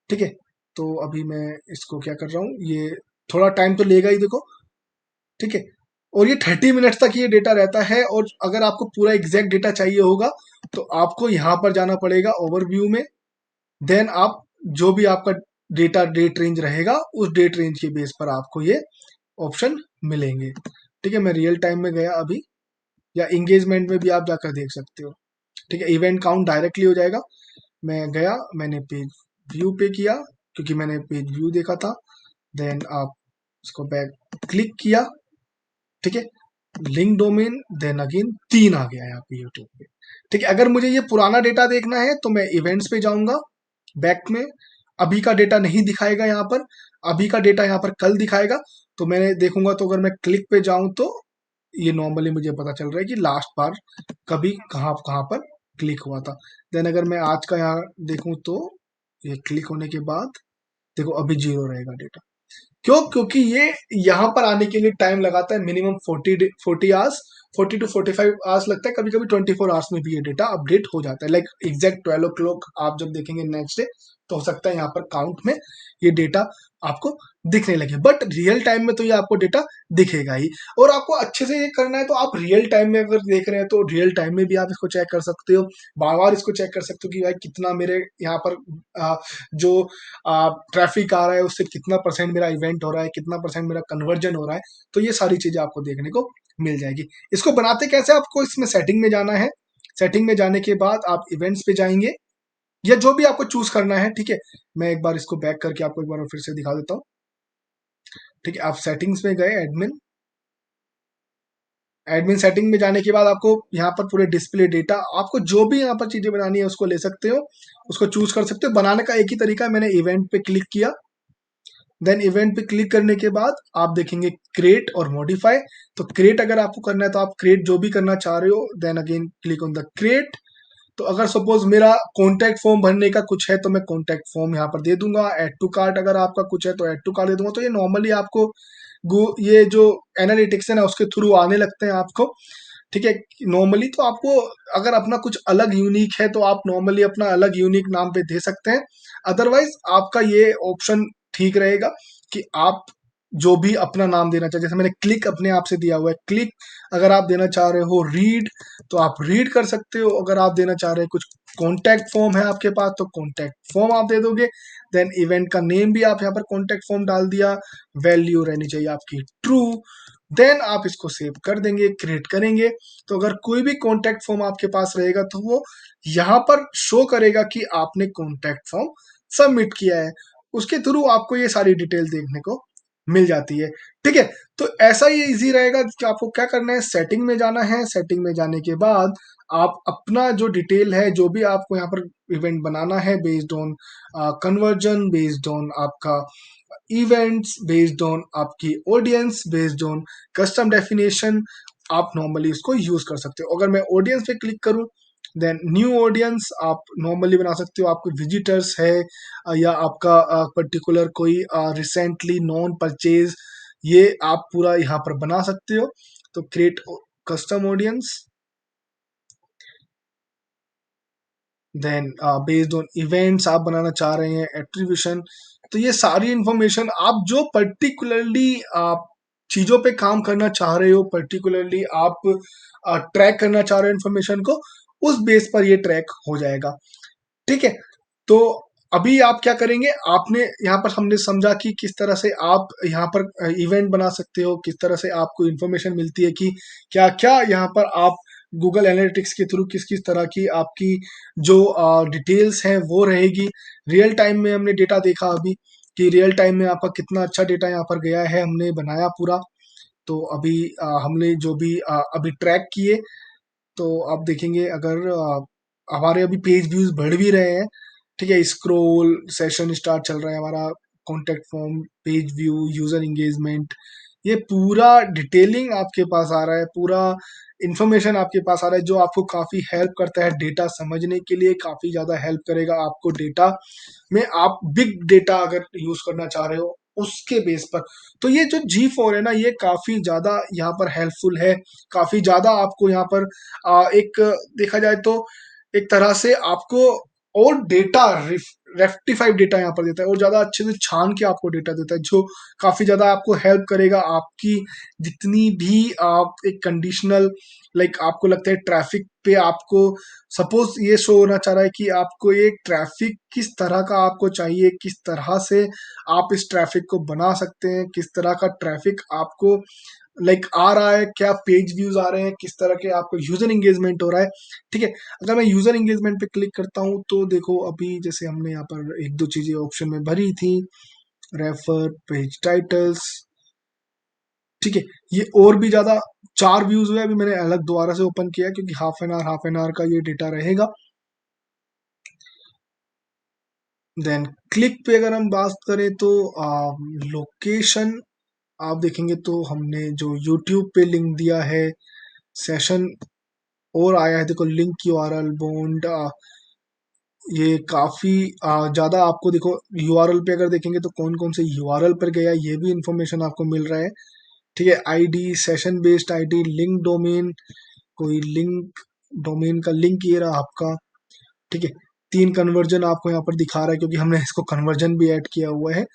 ठीक है। तो अभी मैं इसको क्या कर रहा हूँ, ये थोड़ा टाइम तो लेगा ही देखो, ठीक है। और ये 30 मिनट्स तक ये डेटा रहता है। और अगर आपको पूरा एग्जैक्ट डेटा चाहिए होगा, तो आपको यहाँ पर जाना पड़ेगा ओवरव्यू में, देन आप जो भी आपका डेटा डेट रेंज रहेगा उस डेट रेंज के बेस पर आपको ये ऑप्शन मिलेंगे, ठीक है। मैं रियल टाइम में गया अभी, या एंगेजमेंट में भी आप जाकर देख सकते हो, ठीक है। इवेंट काउंट डायरेक्टली हो जाएगा। मैं गया, मैंने पेज व्यू पे किया क्योंकि मैंने पेज व्यू देखा था, देन आप इसको बैक क्लिक किया, ठीक है। लिंक डोमेन, देन अगेन 3 आ गया यहाँ पे यूट्यूब पे, ठीक है। अगर मुझे ये पुराना डेटा देखना है तो मैं इवेंट्स पे जाऊंगा, बैक में अभी का डेटा नहीं दिखाएगा यहाँ पर, अभी का डेटा यहाँ पर कल दिखाएगा। तो मैंने देखूंगा, तो अगर मैं क्लिक पे जाऊं तो ये नॉर्मली मुझे पता चल रहा है कि लास्ट बार कभी कहाँ कहाँ पर क्लिक हुआ था। देन अगर मैं आज का यहाँ देखूं, तो ये क्लिक होने के बाद देखो अभी 0 रहेगा डेटा। क्यों? क्योंकि ये यहाँ पर आने के लिए टाइम लगाता है मिनिमम 40 आवर्स, 40 to 45 आवर्स लगता है, कभी कभी 24 आवर्स में भी ये डेटा अपडेट हो जाता है। लाइक एग्जैक्ट 12 o'clock आप जब देखेंगे नेक्स्ट डे, तो हो सकता है यहाँ पर काउंट में ये डेटा आपको दिखने लगे, बट रियल टाइम में तो ये आपको डेटा दिखेगा ही। और आपको अच्छे से ये करना है तो आप रियल टाइम में अगर देख रहे हैं तो रियल टाइम में भी आप इसको चेक कर सकते हो, बार बार इसको चेक कर सकते हो कि भाई कितना मेरे यहाँ पर जो ट्रैफिक आ रहा है उससे कितना परसेंट मेरा इवेंट हो रहा है, कितना परसेंट मेरा कन्वर्जन हो रहा है। तो ये सारी चीजें आपको देखने को मिल जाएगी। इसको बनाते कैसे, आपको इसमें सेटिंग में जाना है। सेटिंग में जाने के बाद आप इवेंट्स पे जाएंगे, या जो भी आपको चूज करना है, ठीक है। मैं एक बार इसको बैक करके आपको एक बार फिर से दिखा देता हूँ, ठीक है। आप सेटिंग्स में गए, एडमिन, एडमिन सेटिंग में जाने के बाद आपको यहाँ पर पूरे डिस्प्ले डेटा, आपको जो भी यहाँ पर चीजें बनानी है उसको ले सकते हो, उसको चूज कर सकते हो। बनाने का एक ही तरीका है, मैंने इवेंट पे क्लिक किया, देन इवेंट पे क्लिक करने के बाद आप देखेंगे क्रिएट और मॉडिफाई। तो क्रिएट अगर आपको करना है तो आप क्रिएट जो भी करना चाह रहे हो, then again click on the create. तो अगर सपोज मेरा कॉन्टैक्ट फॉर्म भरने का कुछ है तो मैं कॉन्टैक्ट फॉर्म यहाँ पर दे दूंगा, ऐड टू कार्ट अगर आपका कुछ है तो ऐड टू कार्ट दे दूंगा। तो ये नॉर्मली आपको ये जो एनालिटिक्स है ना उसके थ्रू आने लगते हैं आपको, ठीक है। नॉर्मली तो आपको अगर अपना कुछ अलग यूनिक है तो आप नॉर्मली अपना अलग यूनिक नाम पे दे सकते हैं। अदरवाइज आपका ये ऑप्शन ठीक रहेगा कि आप जो भी अपना नाम देना चाहिए, जैसे मैंने क्लिक अपने आप से दिया हुआ है, क्लिक अगर आप देना चाह रहे हो रीड तो आप रीड कर सकते हो। अगर आप देना चाह रहे हैं कुछ कॉन्टैक्ट फॉर्म है आपके पास तो कॉन्टैक्ट फॉर्म आप दे दोगे। देन इवेंट का नेम भी आप यहाँ पर कॉन्टैक्ट फॉर्म डाल दिया, वैल्यू रहनी चाहिए आपकी ट्रू। देन आप इसको सेव कर देंगे, क्रिएट करेंगे। तो अगर कोई भी कॉन्टैक्ट फॉर्म आपके पास रहेगा तो वो यहाँ पर शो करेगा कि आपने कॉन्टैक्ट फॉर्म सबमिट किया है। उसके थ्रू आपको ये सारी डिटेल देखने को मिल जाती है। ठीक है। तो ऐसा ही इजी रहेगा कि आपको क्या करना है, सेटिंग में जाना है। सेटिंग में जाने के बाद आप अपना जो डिटेल है, जो भी आपको यहाँ पर इवेंट बनाना है based on conversion, based on आपका इवेंट्स, बेस्ड ऑन आपकी audience, based on custom definition, आप नॉर्मली इसको यूज कर सकते हो। अगर मैं ऑडियंस पे क्लिक करूं देन न्यू ऑडियंस आप नॉर्मली बना सकते हो। आपको विजिटर्स है या आपका पर्टिकुलर कोई रिसेंटली नॉन परचेज, ये आप पूरा यहाँ पर बना सकते हो। तो create custom audience, then based on events आप बनाना चाह रहे हैं, एट्रीब्यूशन। तो ये सारी इंफॉर्मेशन आप जो पर्टिकुलरली आप चीजों पे काम करना चाह रहे हो, पर्टिकुलरली आप ट्रैक करना चाह रहे हो इंफॉर्मेशन को, उस बेस पर ये ट्रैक हो जाएगा। ठीक है। तो अभी आप क्या करेंगे, आपने यहाँ पर हमने समझा कि किस तरह से आप यहाँ पर इवेंट बना सकते हो, किस तरह से आपको इंफॉर्मेशन मिलती है कि क्या क्या यहाँ पर आप गूगल एनालिटिक्स के थ्रू किस किस तरह की आपकी जो डिटेल्स हैं वो रहेगी। रियल टाइम में हमने डेटा देखा अभी कि रियल टाइम में आपका कितना अच्छा डेटा यहाँ पर गया है, हमने बनाया पूरा। तो अभी हमने जो भी अभी ट्रैक किए, तो आप देखेंगे अगर हमारे अभी पेज व्यूज बढ़ भी रहे हैं। ठीक है। स्क्रॉल सेशन स्टार्ट चल रहा है हमारा, contact form, page view, user engagement, ये पूरा डिटेलिंग आपके पास आ रहा है, पूरा इंफॉर्मेशन आपके पास आ रहा है, जो आपको काफी हेल्प करता है डेटा समझने के लिए, काफी ज्यादा हेल्प करेगा आपको डेटा में। आप बिग डेटा अगर यूज करना चाह रहे हो उसके बेस पर, तो ये जो G4 है ना, ये काफी ज्यादा यहाँ पर हेल्पफुल है। काफी ज्यादा आपको यहाँ पर एक देखा जाए तो एक तरह से आपको और डेटा रेक्टिफाइड डेटा यहाँ पर देता है, और ज्यादा अच्छे से छान के आपको डेटा देता है, जो काफी ज्यादा आपको हेल्प करेगा। आपकी जितनी भी आप एक कंडीशनल, लाइक आपको लगता है ट्रैफिक पे आपको सपोज ये शो होना चाह रहा है कि आपको ये ट्रैफिक किस तरह का आपको चाहिए, किस तरह से आप इस ट्रैफिक को बना सकते हैं, किस तरह का ट्रैफिक आपको लाइक आ रहा है, क्या पेज व्यूज आ रहे हैं, किस तरह के आपको यूजर इंगेजमेंट हो रहा है। ठीक है। अगर मैं यूजर इंगेजमेंट पे क्लिक करता हूँ तो देखो अभी जैसे हमने यहाँ पर एक दो चीजें ऑप्शन में भरी थी, रेफर, पेज टाइटल्स। ठीक है। ये और भी ज्यादा 4 व्यूज हुए, अभी मैंने अलग दोबारा से ओपन किया क्योंकि हाफ एन आवर का ये डेटा रहेगा। देन क्लिक पे अगर हम बात करें तो लोकेशन आप देखेंगे तो हमने जो यूट्यूब पे लिंक दिया है, सेशन और आया है, देखो लिंक यूआरएल बॉन्ड, ये काफी ज्यादा आपको देखो यूआरएल पे अगर देखेंगे तो कौन कौन से यूआरएल पर गया ये भी इंफॉर्मेशन आपको मिल रहा है। ठीक है। ID, session based ID, link domain, कोई लिंक डोमेन का लिंक ये रहा आपका। ठीक है। 3 कन्वर्जन आपको यहाँ पर दिखा रहा है क्योंकि हमने इसको कन्वर्जन भी ऐड किया हुआ है।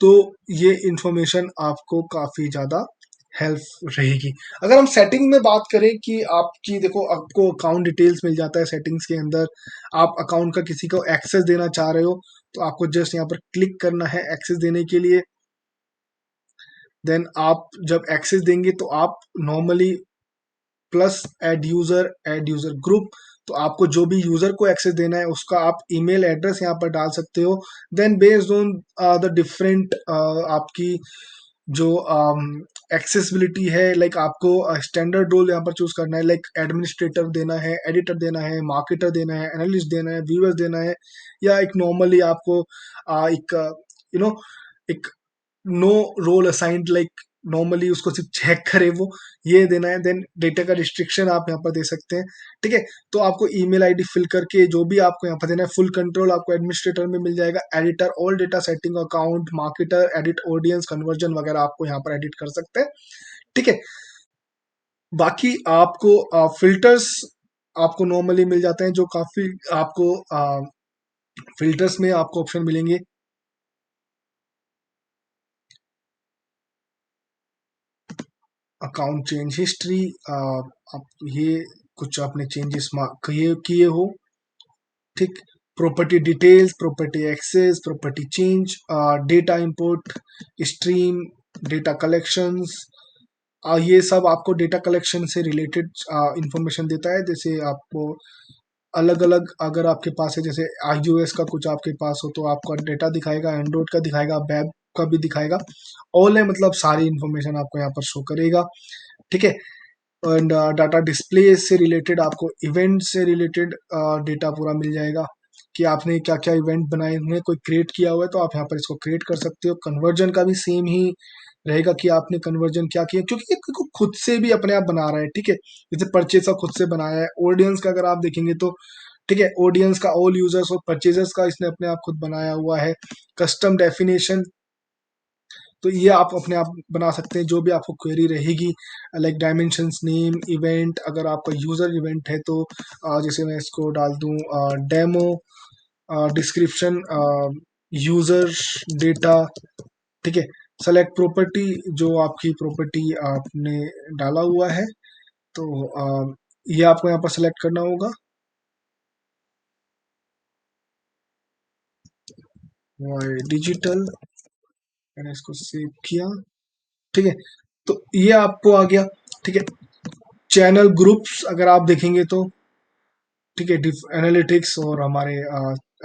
तो ये इंफॉर्मेशन आपको काफी ज्यादा हेल्प रहेगी। अगर हम सेटिंग में बात करें कि आपकी देखो आपको अकाउंट डिटेल्स मिल जाता है सेटिंग्स के अंदर, आप अकाउंट का किसी को एक्सेस देना चाह रहे हो तो आपको जस्ट यहाँ पर क्लिक करना है एक्सेस देने के लिए। देन आप जब एक्सेस देंगे तो आप normally plus add user group, तो आपको जो भी यूजर को एक्सेस देना है उसका आप ईमेल एड्रेस यहाँ पर डाल सकते हो। Then based on the different आपकी जो एक्सेसिबिलिटी है, लाइक आपको स्टैंडर्ड रोल यहाँ पर चूज करना है, लाइक एडमिनिस्ट्रेटर देना है, एडिटर देना है, मार्केटर देना है, एनालिस्ट देना है, व्यूअर्स देना है, या एक नॉर्मली आपको एक यू नो एक no role assigned, like normally उसको सिर्फ चेक करे वो, ये देना है। देन डेटा का रिस्ट्रिक्शन आप यहाँ पर दे सकते हैं। ठीक है। तो आपको ईमेल आईडी फिल करके जो भी आपको यहाँ पर देना है, फुल कंट्रोल आपको एडमिनिस्ट्रेटर में मिल जाएगा। Editor all data setting, account, marketer, edit audience, conversion वगैरह आपको यहाँ पर एडिट कर सकते हैं। ठीक है। बाकी आपको फिल्टर्स आपको नॉर्मली मिल जाते हैं, जो काफी आपको फिल्टर्स में आपको ऑप्शन मिलेंगे। अकाउंट चेंज हिस्ट्री, आप ये कुछ आपने चेंजेस किए किए हो, ठीक। Property details, property access, property change, data import, stream, data collections, ये सब आपको डेटा कलेक्शन से रिलेटेड इंफॉर्मेशन देता है। जैसे आपको अलग अलग अगर आपके पास है, जैसे iOS का कुछ आपके पास हो, तो आपका डेटा दिखाएगा, एंड्रॉइड का दिखाएगा, वेब का भी दिखाएगा। ऑल है मतलब सारी इंफॉर्मेशन आपको यहाँ पर शो करेगा, ठीक है। एंड डाटा डिस्प्ले से रिलेटेड, आपको इवेंट से रिलेटेड डेटा पूरा मिल जाएगा कि आपने क्या क्या इवेंट बनाए हुए हैं, कोई क्रिएट किया हुआ है तो आप यहाँ पर इसको क्रिएट कर सकते हो। कन्वर्जन का भी सेम ही रहेगा कि आपने कन्वर्जन क्या किया, क्योंकि ये खुद से भी अपने आप बना रहा है, ठीक है। जैसे परचेज का खुद से बनाया है, ऑडियंस का अगर आप देखेंगे तो, ठीक है, ऑडियंस का ऑल यूजर्स और परचेजर्स का इसने अपने आप खुद बनाया हुआ है। कस्टम डेफिनेशन, तो ये आप अपने आप बना सकते हैं जो भी आपको क्वेरी रहेगी, लाइक डायमेंशंस, नेम, इवेंट, अगर आपका यूजर इवेंट है तो जैसे मैं इसको डाल दूं डेमो, डिस्क्रिप्शन, यूजर डेटा, ठीक है। सेलेक्ट प्रॉपर्टी, जो आपकी प्रॉपर्टी आपने डाला हुआ है, तो ये आपको यहाँ पर सेलेक्ट करना होगा। डिजिटल, मैंने इसको सेव किया, ठीक है। तो ये आपको आ गया, ठीक है। चैनल ग्रुप्स अगर आप देखेंगे तो, ठीक है, एनालिटिक्स और हमारे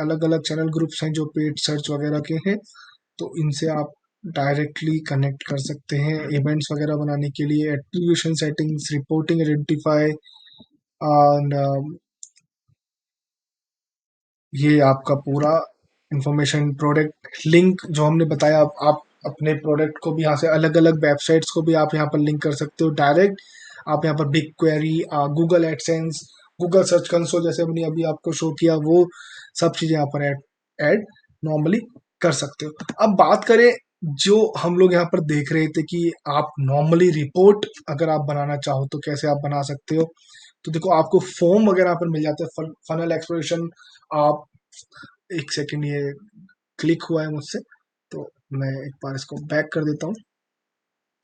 अलग अलग चैनल ग्रुप्स हैं जो पेड सर्च वगैरह के हैं, तो इनसे आप डायरेक्टली कनेक्ट कर सकते हैं इवेंट्स वगैरह बनाने के लिए। Attribution settings, reporting, identify, and ये आपका पूरा इंफॉर्मेशन, प्रोडक्ट लिंक जो हमने बताया, आप अपने प्रोडक्ट को भी यहाँ से अलग अलग वेबसाइट्स को भी आप यहाँ पर लिंक कर सकते हो डायरेक्ट। आप यहाँ पर big query, Google AdSense, Google search console, जैसे हमने अभी आपको शो किया, वो सब चीजें यहाँ पर ऐड नॉर्मली कर सकते हो। अब बात करें, जो हम लोग यहाँ पर देख रहे थे कि आप नॉर्मली रिपोर्ट अगर आप बनाना चाहो तो कैसे आप बना सकते हो, तो देखो आपको फॉर्म वगैरह यहाँ पर मिल जाते हैं, फनल एक्सप्लोरेशन। आप एक सेकंड, ये क्लिक हुआ है मुझसे, तो मैं एक बार इसको बैक कर देता हूँ।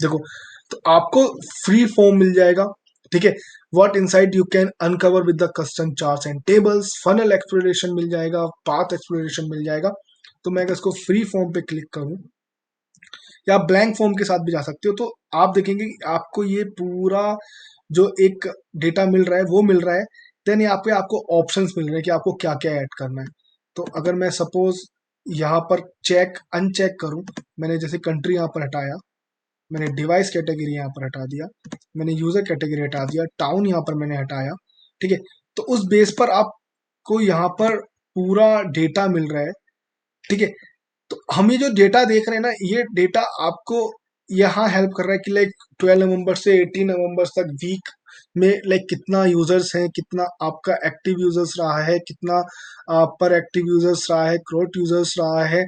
देखो, तो आपको फ्री फॉर्म मिल जाएगा, ठीक है। What inside you can uncover with the custom charts and tables, funnel exploration मिल जाएगा, पाथ एक्सप्लोरेशन मिल जाएगा। तो मैं अगर इसको फ्री फॉर्म पे क्लिक करूं, या आप ब्लैंक फॉर्म के साथ भी जा सकते हो, तो आप देखेंगे कि आपको ये पूरा जो एक डेटा मिल रहा है वो मिल रहा है। देन यहाँ पे आपको ऑप्शंस मिल रहे हैं कि आपको क्या क्या ऐड करना है। तो अगर मैं सपोज यहाँ पर चेक अनचेक करूं, मैंने जैसे कंट्री यहाँ पर हटाया, मैंने डिवाइस कैटेगरी यहाँ पर हटा दिया, मैंने यूजर कैटेगरी हटा दिया, टाउन यहाँ पर मैंने हटाया, ठीक है। तो उस बेस पर आपको यहाँ पर पूरा डेटा मिल रहा है, ठीक है। तो हम ये जो डेटा देख रहे हैं ना, ये डेटा आपको यहाँ हेल्प कर रहा है कि लाइक 12 नवंबर से 18 नवंबर तक वीक में लाइक कितना यूजर्स है, कितना आपका एक्टिव यूजर्स रहा है, कितना पर एक्टिव यूजर्स रहा है, क्रोट यूजर्स रहा है।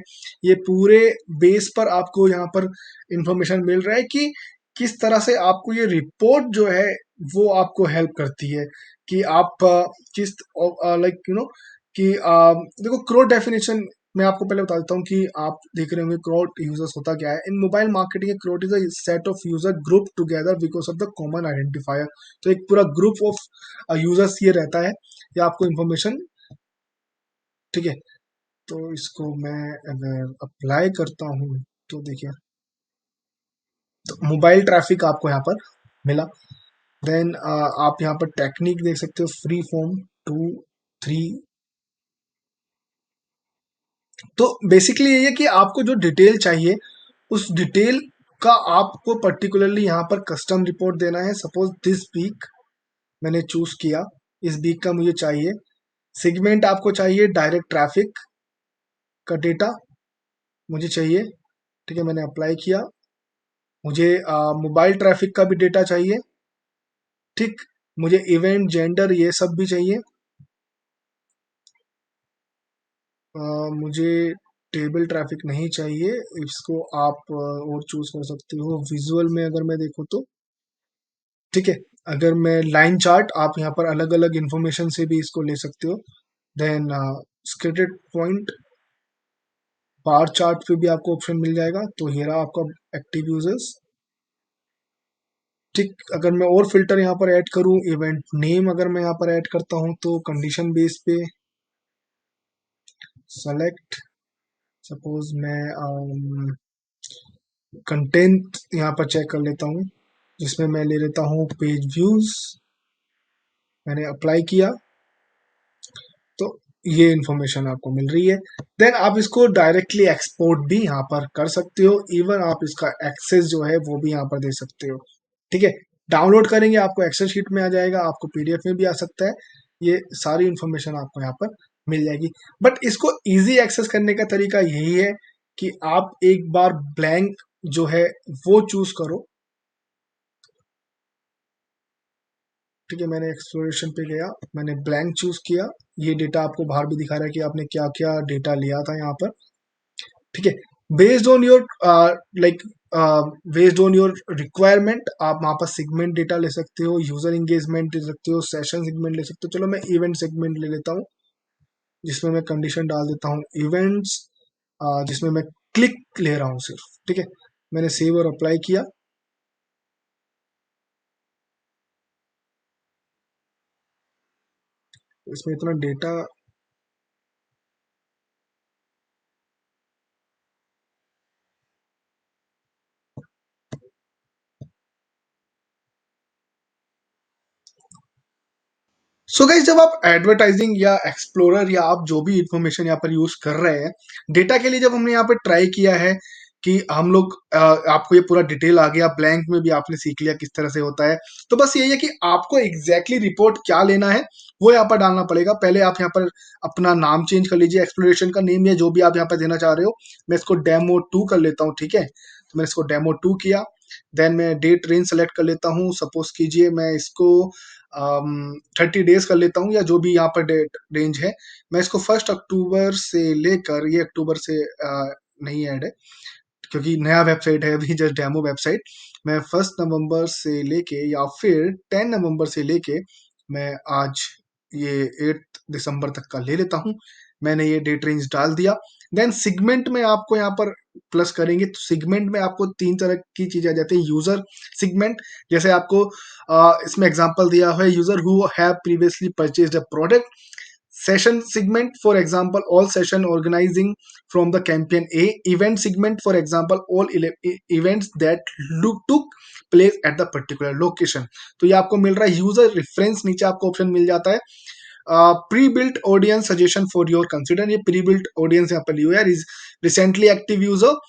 ये पूरे बेस पर आपको यहाँ पर इंफॉर्मेशन मिल रहा है कि किस तरह से आपको ये रिपोर्ट जो है वो आपको हेल्प करती है कि आप किस लाइक कि देखो, क्रो डेफिनेशन मैं आपको पहले बता देता हूँ कि आप देख रहे होंगे क्राउड यूजर्स होता क्या है। In mobile marketing, crowd is a set of user group together because of the common identifier. तो एक पूरा ग्रुप ऑफ यूजर्स ये रहता है, ये आपको इंफॉर्मेशन, ठीक है। तो इसको मैं अगर अप्लाई करता हूँ तो देखिए, तो मोबाइल ट्रैफिक आपको यहाँ पर मिला। देन आप यहाँ पर टेक्निक देख सकते हो, फ्री फॉर्म 2, 3। तो बेसिकली ये है कि आपको जो डिटेल चाहिए, उस डिटेल का आपको पर्टिकुलरली यहाँ पर कस्टम रिपोर्ट देना है। सपोज दिस वीक मैंने चूज किया, इस वीक का मुझे चाहिए। सेगमेंट आपको चाहिए डायरेक्ट ट्रैफिक का डेटा मुझे चाहिए, ठीक है। मैंने अप्लाई किया। मुझे मोबाइल ट्रैफिक का भी डेटा चाहिए, ठीक। मुझे इवेंट, जेंडर, ये सब भी चाहिए। मुझे टेबल ट्रैफिक नहीं चाहिए, इसको आप और चूज कर सकते हो। विजुअल में अगर मैं देखूँ तो, ठीक है। अगर मैं लाइन चार्ट, आप यहाँ पर अलग अलग इंफॉर्मेशन से भी इसको ले सकते हो। Then scattered point, bar chart पे भी आपको ऑप्शन मिल जाएगा। तो ये रहा आपका एक्टिव यूजर्स। ठीक, अगर मैं और फिल्टर यहाँ पर ऐड करूँ, इवेंट नेम अगर मैं यहाँ पर ऐड करता हूँ तो कंडीशन बेस पे सेलेक्ट, सपोज मैं कंटेंट यहाँ पर चेक कर लेता हूँ, जिसमें मैं ले लेता हूँ पेज व्यूज। मैंने अप्लाई किया तो ये इन्फॉर्मेशन आपको मिल रही है। देन आप इसको डायरेक्टली एक्सपोर्ट भी यहाँ पर कर सकते हो। इवन आप इसका एक्सेस जो है वो भी यहाँ पर दे सकते हो। ठीक है, डाउनलोड करेंगे आपको एक्सेल शीट में आ जाएगा, आपको पीडीएफ में भी आ सकता है। ये सारी इन्फॉर्मेशन आपको यहाँ पर मिल जाएगी। बट इसको इजी एक्सेस करने का तरीका यही है कि आप एक बार ब्लैंक जो है वो चूज करो। ठीक है, मैंने एक्सप्लोरेशन पे गया, मैंने ब्लैंक चूज किया। ये डेटा आपको बाहर भी दिखा रहा है कि आपने क्या क्या डेटा लिया था यहाँ पर। ठीक है, based on your like based on your requirement आप वहाँ पर सेगमेंट डेटा ले सकते हो, यूजर इंगेजमेंट ले सकते हो, सेशन सेगमेंट ले सकते हो। चलो मैं इवेंट सेगमेंट ले लेता हूँ, जिसमें मैं कंडीशन डाल देता हूँ इवेंट्स, जिसमें मैं क्लिक ले रहा हूँ सिर्फ। ठीक है, मैंने सेव और अप्लाई किया। इसमें इतना डेटा, सो गाइस जब आप एडवर्टाइजिंग या एक्सप्लोरर या आप जो भी इंफॉर्मेशन यहाँ पर यूज कर रहे हैं डेटा के लिए, जब हमने यहाँ पर ट्राई किया है कि हम लोग आपको ये पूरा डिटेल आ गया, ब्लैंक में भी आपने सीख लिया किस तरह से होता है। तो बस यही है कि आपको एग्जैक्टली रिपोर्ट क्या लेना है वो यहाँ पर डालना पड़ेगा। पहले आप यहाँ पर अपना नाम चेंज कर लीजिए, एक्सप्लोरेशन का नेम या जो भी आप यहाँ पर देना चाह रहे हो। मैं इसको डेमो 2 कर लेता हूँ। ठीक है, तो मैं इसको डेमो 2 किया। देन मैं डेट रेंज सेलेक्ट कर लेता हूँ। सपोज कीजिए मैं इसको 30 डेज कर लेता हूँ, या जो भी यहाँ पर डेट रेंज है। मैं इसको 1 अक्टूबर से लेकर, ये अक्टूबर से नहीं ऐड है क्योंकि नया वेबसाइट है अभी, जस्ट डेमो वेबसाइट। मैं 1 नवंबर से लेके या फिर 10 नवंबर से लेके मैं आज ये 8 दिसंबर तक का ले लेता हूँ। मैंने ये डेट रेंज डाल दिया। देन सिगमेंट में आपको यहाँ पर प्लस करेंगे तो सिगमेंट में आपको 3 तरह की चीजें आ जाती है। यूजर सिगमेंट, जैसे आपको इसमें एग्जांपल दिया हुआ है, user who have previously purchased a product. Session segment, for example, all session organizing from the campaign A. Event segment, for example, all events that took place at the particular location. तो ये आपको मिल रहा है user reference, नीचे आपको option मिल जाता है pre built audience suggestion for your consider. ये प्री बिल्ट ऑडियंस यहाँ पर ली हुई है, recently active user,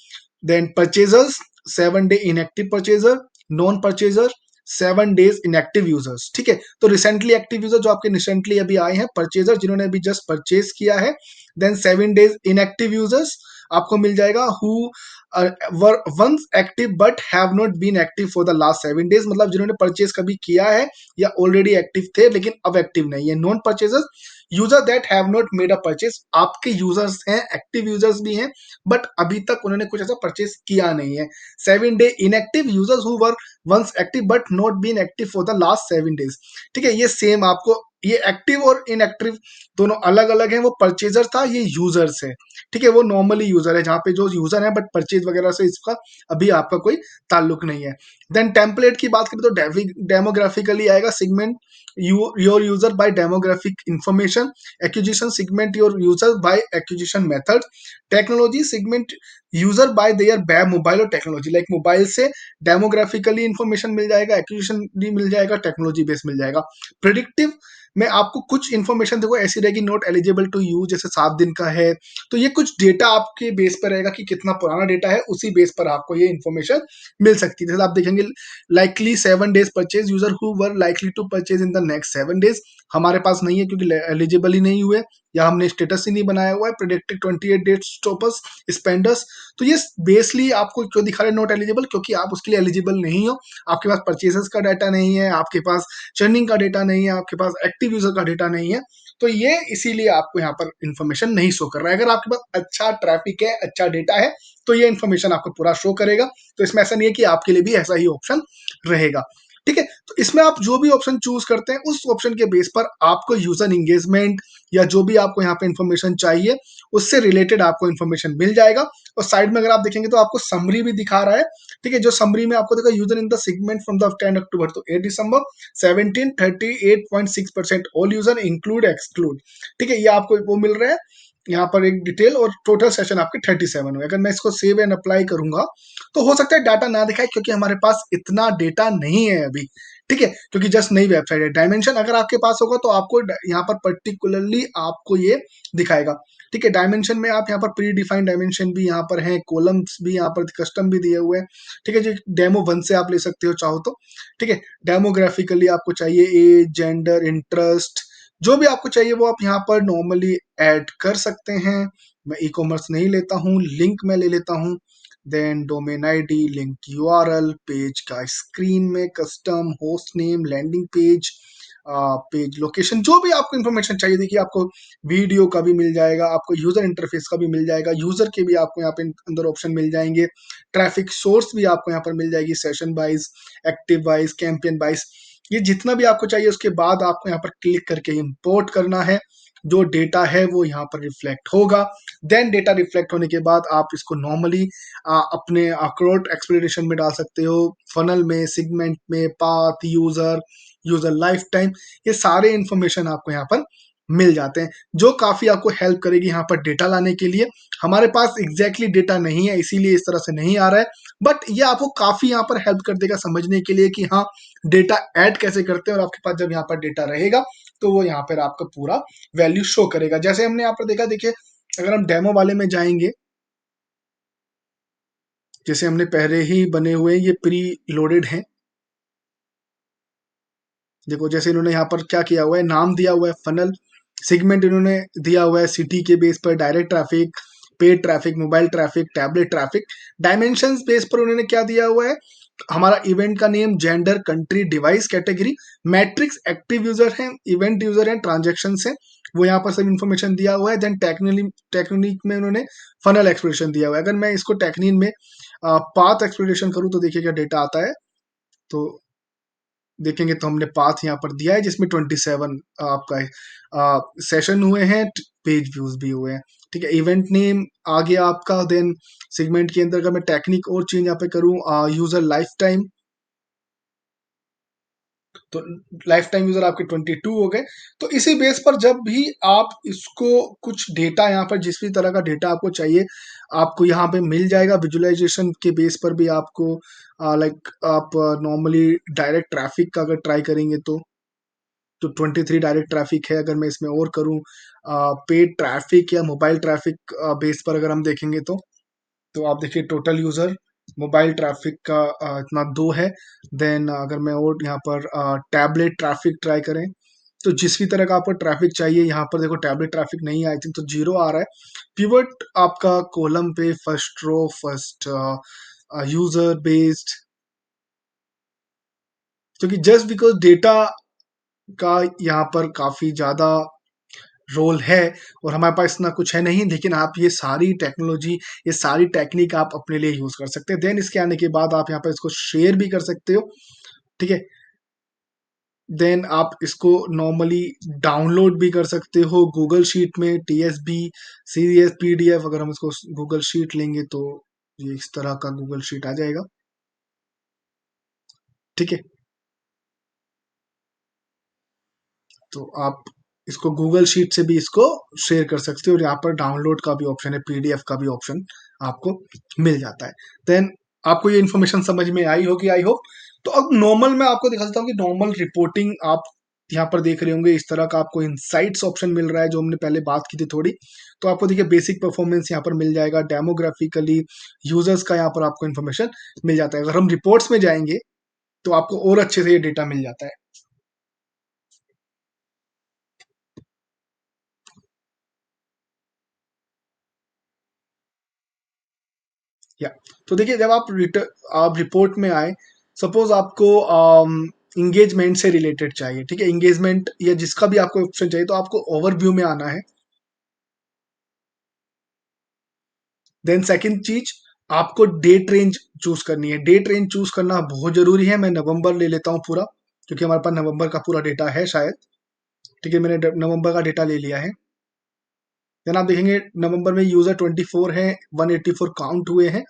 then purchasers, 7 day inactive purchaser, non purchaser, 7 days inactive users. ठीक है, तो रिसेंटली एक्टिव यूजर जो आपके रिसेंटली अभी आए हैं, परचेजर जिन्होंने अभी जस्ट परचेज किया है। देन 7 डेज इनएक्टिव यूजर्स आपको मिल जाएगा who were once active but have not been active for the last 7 days, मतलब जिन्होंने परचेज कभी किया है या ऑलरेडी एक्टिव थे लेकिन अब एक्टिव नहीं है। Non purchasers, user that have not made a purchase, आपके यूजर्स हैं, एक्टिव यूजर्स भी हैं बट अभी तक उन्होंने कुछ ऐसा परचेज किया नहीं है। 7 day inactive users who were once active but not been active for the last 7 days. ठीक है, ये सेम आपको, ये एक्टिव और इनएक्टिव दोनों अलग अलग हैं। वो परचेजर था, ये यूजर्स है। ठीक है, वो नॉर्मली यूजर है, जहां पे जो यूजर है बट परचेज वगैरह से इसका अभी आपका कोई ताल्लुक नहीं है। देन टेम्पलेट की बात करें तो डेमोग्राफिकली आएगा segment your user by demographic information, acquisition segment your user by acquisition method, technology segment user by their web mobile और टेक्नोलॉजी, लाइक मोबाइल से डेमोग्राफिकली इंफॉर्मेशन मिल जाएगा, एक्विजिशन भी मिल जाएगा, टेक्नोलॉजी बेस मिल जाएगा। प्रिडिक्टिव में आपको कुछ इन्फॉर्मेशन देखो ऐसी रहेगी, नॉट एलिजिबल टू यूज, जैसे 7 दिन का है तो ये कुछ डेटा आपके बेस पर रहेगा कि कितना पुराना डेटा है, उसी बेस पर आपको ये इन्फॉर्मेशन मिल सकती है। जैसे आप देखेंगे likely 7 days purchase, user who were likely to purchase in the next 7 days, हमारे पास नहीं है क्योंकि एलिजिबल ही नहीं हुए या हमने स्टेटस ही नहीं बनाया हुआ है। प्रिडिक्टेड 28 डेज स्टॉपर्स स्पेंडर्स, तो ये बेसली आपको क्यों दिखा रहे हैं नॉट एलिजिबल, क्योंकि आप उसके लिए एलिजिबल नहीं हो। आपके पास परचेजेस का डाटा नहीं है, आपके पास चर्निंग का डेटा नहीं है, आपके पास एक्टिव यूजर का डेटा नहीं है, तो ये इसीलिए आपको यहाँ पर इंफॉर्मेशन नहीं शो कर रहा है। अगर आपके पास अच्छा ट्रैफिक है, अच्छा डेटा है, तो ये इन्फॉर्मेशन आपको पूरा शो करेगा। तो इसमें ऐसा नहीं है कि आपके लिए भी ऐसा ही ऑप्शन रहेगा। ठीक है। तो इसमें आप जो भी ऑप्शन चूज करते हैं उस ऑप्शन के बेस पर आपको यूजर इंगेजमेंट या जो भी आपको यहाँ पे इंफॉर्मेशन चाहिए उससे रिलेटेड आपको इंफॉर्मेशन मिल जाएगा। और साइड में अगर आप देखेंगे तो आपको समरी भी दिखा रहा है। ठीक है, जो समरी में आपको देखा, user in the segment from the 10 अक्टूबर तो 8 दिसंबर 17 38.6% ऑल यूजर इंक्लूड एक्सक्लूड। ठीक है, ये आपको वो मिल रहा है यहाँ पर एक डिटेल, और टोटल सेशन आपके 37 हुए। अगर मैं इसको सेव एंड अप्लाई करूंगा तो हो सकता है डाटा ना दिखाए, क्योंकि हमारे पास इतना डेटा नहीं है अभी। ठीक है, क्योंकि जस्ट नई वेबसाइट है। डायमेंशन अगर आपके पास होगा तो आपको यहाँ पर पर्टिकुलरली आपको ये दिखाएगा। ठीक है, डायमेंशन में आप यहाँ पर प्री डिफाइंड डायमेंशन भी यहाँ पर हैं, कॉलम्स भी यहाँ पर कस्टम भी दिए हुए हैं। ठीक है, जो डेमो 1 से आप ले सकते हो चाहो तो। ठीक है, डेमोग्राफिकली आपको चाहिए एज, जेंडर, इंटरेस्ट, जो भी आपको चाहिए वो आप यहाँ पर नॉर्मली ऐड कर सकते हैं। मैं ई कॉमर्स नहीं लेता हूँ, लिंक में ले लेता हूँ। Then domain ID, link URL, page का स्क्रीन में custom, host name, landing page, page location, जो भी आपको इन्फॉर्मेशन चाहिए। देखिए, आपको वीडियो का भी मिल जाएगा, आपको यूजर इंटरफेस का भी मिल जाएगा, यूजर के भी आपको यहाँ पे अंदर ऑप्शन मिल जाएंगे, ट्रैफिक सोर्स भी आपको यहाँ पर मिल जाएगी, session wise, active voice, campaign wise, ये जितना भी आपको चाहिए। उसके बाद आपको यहाँ पर क्लिक करके इंपोर्ट करना है। जो डेटा है वो यहाँ पर रिफ्लेक्ट होगा। देन डेटा रिफ्लेक्ट होने के बाद आप इसको नॉर्मली अपने अक्रोट एक्सप्लेनेशन में डाल सकते हो, फनल में, सिगमेंट में, path, user, user life time, ये सारे इंफॉर्मेशन आपको यहाँ पर मिल जाते हैं, जो काफी आपको हेल्प करेगी यहाँ पर डेटा लाने के लिए। हमारे पास एग्जैक्टली डेटा नहीं है, इसीलिए इस तरह से नहीं आ रहा है, बट ये आपको काफी यहाँ पर हेल्प कर देगा समझने के लिए कि हाँ, डेटा ऐड कैसे करते हैं। और आपके पास जब यहाँ पर डेटा रहेगा तो वो यहाँ पर आपका पूरा वैल्यू शो करेगा। जैसे हमने यहाँ पर देखा, देखिए अगर हम डेमो वाले में जाएंगे, जैसे हमने पहले ही बने हुए ये प्री लोडेड हैं। देखो, जैसे इन्होंने यहाँ पर क्या किया हुआ है, नाम दिया हुआ है फनल, सेगमेंट इन्होंने दिया हुआ है सिटी के बेस पर, direct traffic, paid traffic, mobile traffic, tablet traffic. Dimensions base पर उन्होंने क्या दिया हुआ है, हमारा इवेंट का name, gender, country, device, category, matrix, active user है, इवेंट यूजर है, ट्रांजेक्शन है, वो यहाँ पर सब इन्फॉर्मेशन दिया हुआ है। देन टेक्निक में उन्होंने फनल एक्सप्रेशन दिया हुआ है। अगर मैं इसको टेक्निक में पाथ एक्सप्लेनेशन करूँ तो देखिए क्या डेटा आता है। तो देखेंगे तो हमने पाथ यहाँ पर दिया है, जिसमें 27 आपका सेशन हुए हैं, पेज व्यूज भी हुए हैं। ठीक है, इवेंट नेम आ गया आपका। देन सेगमेंट के अंदर अगर मैं टेक्निक और चेंज यहाँ पे करूँ, यूजर लाइफ टाइम, तो लाइफ टाइम यूजर आपके 22 हो गए। तो इसी बेस पर जब भी आप इसको कुछ डेटा यहाँ पर, जिस भी तरह का डेटा आपको चाहिए, आपको यहाँ पे मिल जाएगा। विजुअलाइजेशन के बेस पर भी आपको लाइक आप नॉर्मली डायरेक्ट ट्रैफिक का अगर ट्राई करेंगे तो 23 डायरेक्ट ट्रैफिक है। अगर मैं इसमें और करूँ पेड ट्रैफिक या मोबाइल ट्रैफिक बेस पर अगर हम देखेंगे तो आप देखिए टोटल यूजर मोबाइल ट्रैफिक का इतना 2 है। देन अगर मैं और यहाँ पर टैबलेट ट्रैफिक ट्राई करें, तो जिस भी तरह का आपको ट्रैफिक चाहिए, यहाँ पर देखो टैबलेट ट्रैफिक नहीं, आई थिंक तो 0 आ रहा है। पिवट आपका कॉलम पे first row, first user based, क्योंकि जस्ट बिकॉज डेटा का यहाँ पर काफी ज्यादा रोल है और हमारे पास इतना कुछ है नहीं, लेकिन आप ये सारी टेक्नोलॉजी, ये सारी टेक्निक आप अपने लिए यूज कर सकते हैं। देन इसके आने के बाद आप यहाँ पर इसको शेयर भी कर सकते हो। ठीक है, देन आप इसको नॉर्मली डाउनलोड भी कर सकते हो गूगल शीट में, टीएसबी, सीएस, पीडीएफ। अगर हम इसको गूगल शीट लेंगे तो ये इस तरह का गूगल शीट आ जाएगा। ठीक है, तो आप इसको गूगल शीट से भी इसको शेयर कर सकते हो, और यहाँ पर डाउनलोड का भी ऑप्शन है, पीडीएफ का भी ऑप्शन आपको मिल जाता है। देन आपको ये इन्फॉर्मेशन समझ में आई होगी, आई होप। तो अब नॉर्मल मैं आपको दिखा सकता हूँ कि नॉर्मल रिपोर्टिंग आप यहाँ पर देख रहे होंगे, इस तरह का आपको इनसाइट्स ऑप्शन मिल रहा है, जो हमने पहले बात की थी थोड़ी। तो आपको देखिए बेसिक परफॉर्मेंस यहाँ पर मिल जाएगा, डेमोग्राफिकली यूजर्स का यहाँ पर आपको इन्फॉर्मेशन मिल जाता है। अगर हम रिपोर्ट्स में जाएंगे तो आपको और अच्छे से ये डेटा मिल जाता है। या तो देखिए, जब आप रिपोर्ट में आए, सपोज आपको इंगेजमेंट से रिलेटेड चाहिए। ठीक है, इंगेजमेंट या जिसका भी आपको ऑप्शन चाहिए, तो आपको ओवरव्यू में आना है। देन सेकंड चीज, आपको डेट रेंज चूज करनी है। डेट रेंज चूज करना बहुत जरूरी है। मैं नवंबर ले लेता हूँ पूरा, क्योंकि हमारे पास नवंबर का पूरा डेटा है शायद। ठीक है, मैंने नवंबर का डेटा ले लिया है। देन आप देखेंगे नवंबर में यूजर 24 है, 184 काउंट हुए हैं।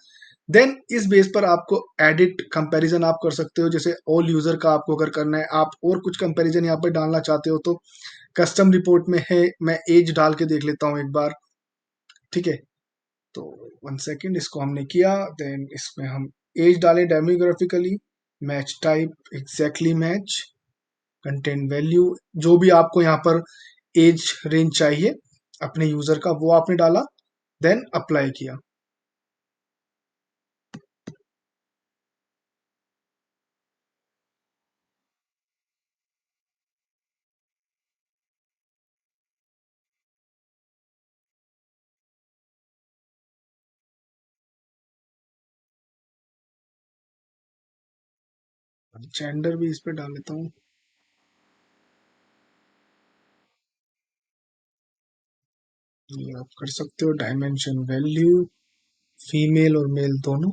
देन इस बेस पर आपको एडिट कंपैरिजन आप कर सकते हो। जैसे ऑल यूजर का आपको अगर करना है, आप और कुछ कंपैरिजन यहाँ पर डालना चाहते हो तो कस्टम रिपोर्ट में है, मैं एज डाल के देख लेता हूँ एक बार। ठीक है, तो 1 सेकेंड, इसको हमने किया। देन इसमें हम एज डालें demographically, match type exactly match, content value, जो भी आपको यहाँ पर एज रेंज चाहिए अपने यूजर का वो आपने डाला। देन अप्लाई किया। जेंडर भी इस पे डाल लेता हूँ। ये आप कर सकते हो, डायमेंशन वैल्यू फीमेल और मेल दोनों।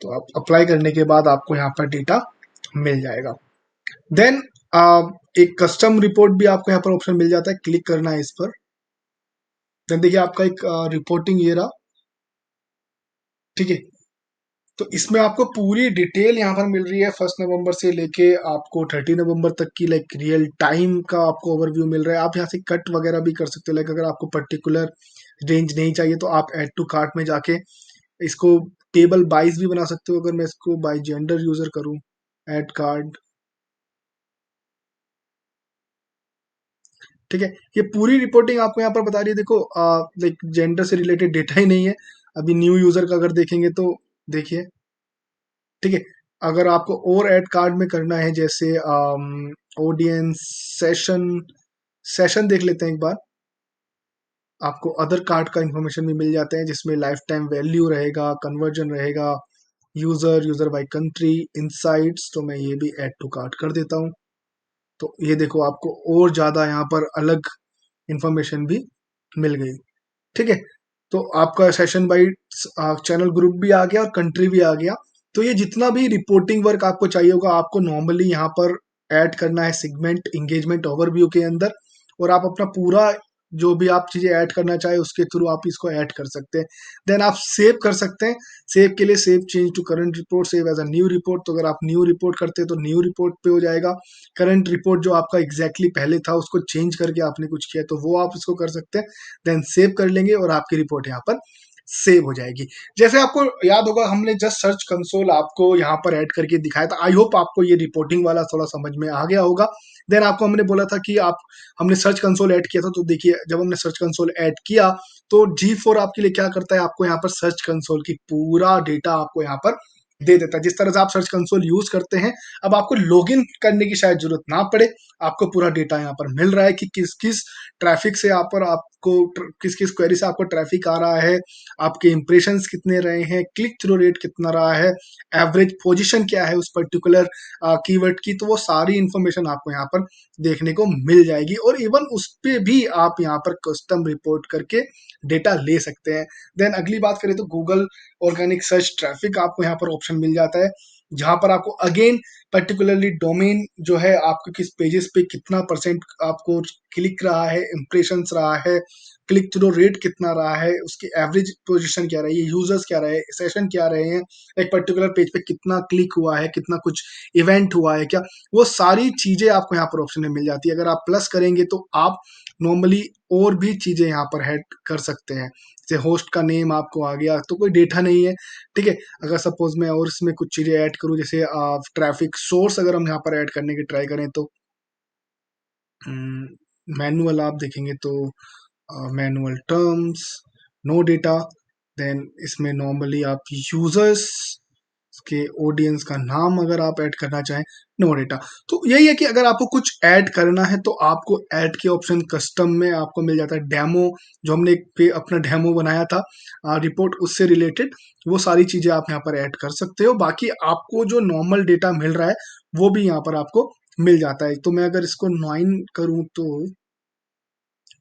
तो आप अप्लाई करने के बाद आपको यहाँ पर डेटा मिल जाएगा। देन एक कस्टम रिपोर्ट भी आपको यहाँ पर ऑप्शन मिल जाता है, क्लिक करना है इस पर। देन देखिए आपका एक रिपोर्टिंग ये रहा। ठीक है, तो इसमें आपको पूरी डिटेल यहाँ पर मिल रही है, 1 नवंबर से लेके आपको 30 नवंबर तक की लाइक रियल टाइम का आपको ओवरव्यू मिल रहा है। आप यहाँ से कट वगैरह भी कर सकते हो। लाइक अगर आपको पर्टिकुलर रेंज नहीं चाहिए तो आप ऐड टू कार्ट में जाके इसको टेबल बाइज भी बना सकते हो। अगर मैं इसको बाय जेंडर यूजर करूँ, ऐड कार्ड। ठीक है, ये पूरी रिपोर्टिंग आपको यहाँ पर बता रही है। देखो लाइक जेंडर से रिलेटेड डेटा ही नहीं है। अभी न्यू यूजर का अगर देखेंगे तो देखिए। ठीक है, अगर आपको और ऐड कार्ड में करना है, जैसे ऑडियंस, सेशन, सेशन देख लेते हैं एक बार। आपको अदर कार्ड का इंफॉर्मेशन भी मिल जाते हैं, जिसमें लाइफ टाइम वैल्यू रहेगा, कन्वर्जन रहेगा, user, user by country, insights. तो मैं ये भी ऐड टू कार्ट कर देता हूँ। तो ये देखो आपको और ज्यादा यहाँ पर अलग इंफॉर्मेशन भी मिल गई। ठीक है, तो आपका सेशन बाई चैनल ग्रुप भी आ गया और कंट्री भी आ गया। तो ये जितना भी रिपोर्टिंग वर्क आपको चाहिए होगा, आपको नॉर्मली यहाँ पर ऐड करना है सेगमेंट एंगेजमेंट ओवरव्यू के अंदर। और आप अपना पूरा जो भी आप चीजें ऐड करना चाहे उसके थ्रू आप इसको ऐड कर सकते हैं। देन आप सेव कर सकते हैं। सेव के लिए save change to current report, save as a new report. तो अगर आप न्यू रिपोर्ट करते हैं तो न्यू रिपोर्ट पे हो जाएगा। करंट रिपोर्ट जो आपका एग्जैक्टली पहले था उसको चेंज करके आपने कुछ किया तो वो आप इसको कर सकते हैं। देन सेव कर लेंगे और आपकी रिपोर्ट यहाँ पर सेव हो जाएगी। जैसे आपको याद होगा, हमने जस्ट सर्च कंसोल आपको यहाँ पर ऐड करके दिखाया था। आई होप आपको ये रिपोर्टिंग वाला थोड़ा समझ में आ गया होगा। देन आपको हमने बोला था कि आप, हमने सर्च कंसोल ऐड किया था। तो देखिए जब हमने सर्च कंसोल ऐड किया तो G4 आपके लिए क्या करता है, आपको यहाँ पर सर्च कंसोल की पूरा डेटा आपको यहाँ पर दे देता है। जिस तरह से आप सर्च कंसोल यूज करते हैं, अब आपको लॉगिन करने की शायद जरूरत ना पड़े। आपको पूरा डेटा यहाँ पर मिल रहा है कि किस किस ट्रैफिक से आप पर आपको किस किस क्वेरी से आपको ट्रैफिक आ रहा है, आपके इंप्रेशंस कितने रहे हैं, क्लिक थ्रू रेट कितना रहा है, एवरेज पोजीशन क्या है उस पर्टिकुलर कीवर्ड की। तो वो सारी इंफॉर्मेशन आपको यहाँ पर देखने को मिल जाएगी। और इवन उस पे भी आप यहाँ पर कस्टम रिपोर्ट करके डेटा ले सकते हैं। देन अगली बात करें तो गूगल ऑर्गेनिक सर्च ट्रैफिक आपको यहाँ पर ऑप्शन मिल जाता है, जहां पर आपको अगेन पर्टिकुलरली डोमेन जो है, आपके किस पेजेस पे कितना परसेंट आपको क्लिक रहा है, इंप्रेशंस रहा है, क्लिक थ्रू रेट कितना रहा है, उसकी एवरेज पोजीशन क्या रही है, यूजर्स क्या रहे, सेशन क्या रहे हैं, एक पर्टिकुलर पेज पे कितना क्लिक हुआ है, कितना कुछ इवेंट हुआ है क्या, वो सारी चीजें आपको यहाँ पर ऑप्शन में मिल जाती है। अगर आप प्लस करेंगे तो आप नॉर्मली और भी चीजें यहाँ पर ऐड कर सकते हैं। जैसे होस्ट का नेम आपको आ गया, तो कोई डेटा नहीं है। ठीक है, अगर सपोज मैं और इसमें कुछ चीजें ऐड करूं, जैसे ट्रैफिक सोर्स अगर हम यहाँ पर ऐड करने की ट्राई करें तो मैनुअल आप देखेंगे तो manual terms, no data. Then इसमें नॉर्मली आप यूजर्स के ऑडियंस का नाम अगर आप ऐड करना चाहें, नो डेटा। तो यही है कि अगर आपको कुछ ऐड करना है तो आपको ऐड के ऑप्शन कस्टम में आपको मिल जाता है। डेमो, जो हमने एक पे अपना डेमो बनाया था रिपोर्ट, उससे रिलेटेड वो सारी चीजें आप यहाँ पर ऐड कर सकते हो। बाकी आपको जो नॉर्मल डेटा मिल रहा है वो भी यहाँ पर आपको मिल जाता है। तो मैं अगर इसको 9 करूं तो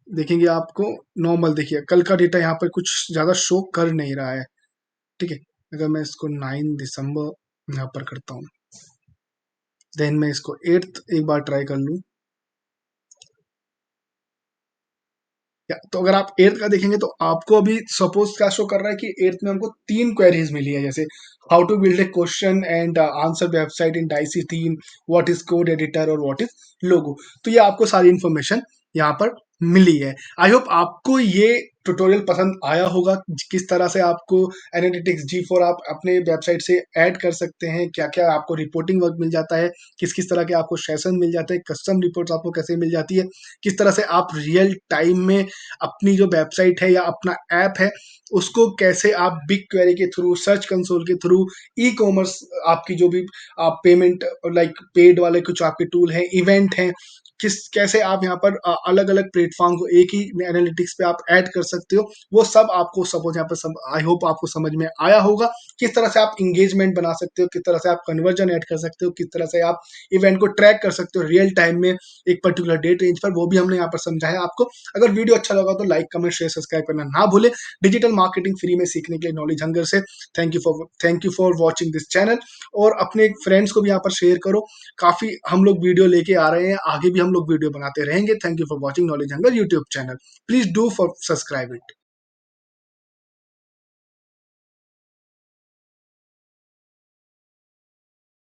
देखेंगे आपको नॉर्मल, देखिए कल का डेटा यहाँ पर कुछ ज्यादा शो कर नहीं रहा है। ठीक है। अगर मैं इसको 9 दिसंबर यहाँ पर करता हूँ, देन मैं इसको 8th एक बार ट्राई कर लूँ। तो अगर आप 8th का देखेंगे तो आपको अभी सपोज क्या शो कर रहा है कि 8th में हमको 3 क्वेरीज मिली है, जैसे how to build a question and answer website in dicey theme, what is code editor और व्हाट इज लोगो। तो ये आपको सारी इंफॉर्मेशन यहाँ पर मिली है। आई होप आपको ये ट्यूटोरियल पसंद आया होगा, किस तरह से आपको एनालिटिक्स G4 आप अपने वेबसाइट से ऐड कर सकते हैं, क्या क्या आपको रिपोर्टिंग वर्क मिल जाता है, किस किस तरह के आपको सेशन मिल जाते हैं, कस्टम रिपोर्ट्स आपको कैसे मिल जाती है, किस तरह से आप रियल टाइम में अपनी जो वेबसाइट है या अपना ऐप है उसको कैसे आप बिग क्वेरी के थ्रू, सर्च कंसोल के थ्रू, ई कॉमर्स, आपकी जो भी आप पेमेंट लाइक पेड वाले कुछ आपके टूल हैं, इवेंट हैं, किस कैसे आप यहाँ पर अलग अलग प्लेटफॉर्म को एक ही एनालिटिक्स पे आप ऐड कर सकते हो, वो सब आपको सपोज यहाँ पर सब आई होप आपको समझ में आया होगा। किस तरह से आप इंगेजमेंट बना सकते हो, किस तरह से आप कन्वर्जन ऐड कर सकते हो, किस तरह से आप इवेंट को ट्रैक कर सकते हो रियल टाइम में एक पर्टिकुलर डेट रेंज पर, वो भी हमने यहाँ पर समझाया आपको। अगर वीडियो अच्छा लगा तो लाइक कमेंट शेयर सब्सक्राइब करना ना भूले। डिजिटल मार्केटिंग फ्री में सीखने के लिए नॉलेज हंगर से thank you for watching this channel. और अपने फ्रेंड्स को भी यहाँ पर शेयर करो, काफी हम लोग वीडियो लेके आ रहे हैं, आगे भी हम लोग वीडियो बनाते रहेंगे। Thank you for watching knowledge hunger YouTube channel. Please do for subscribe it.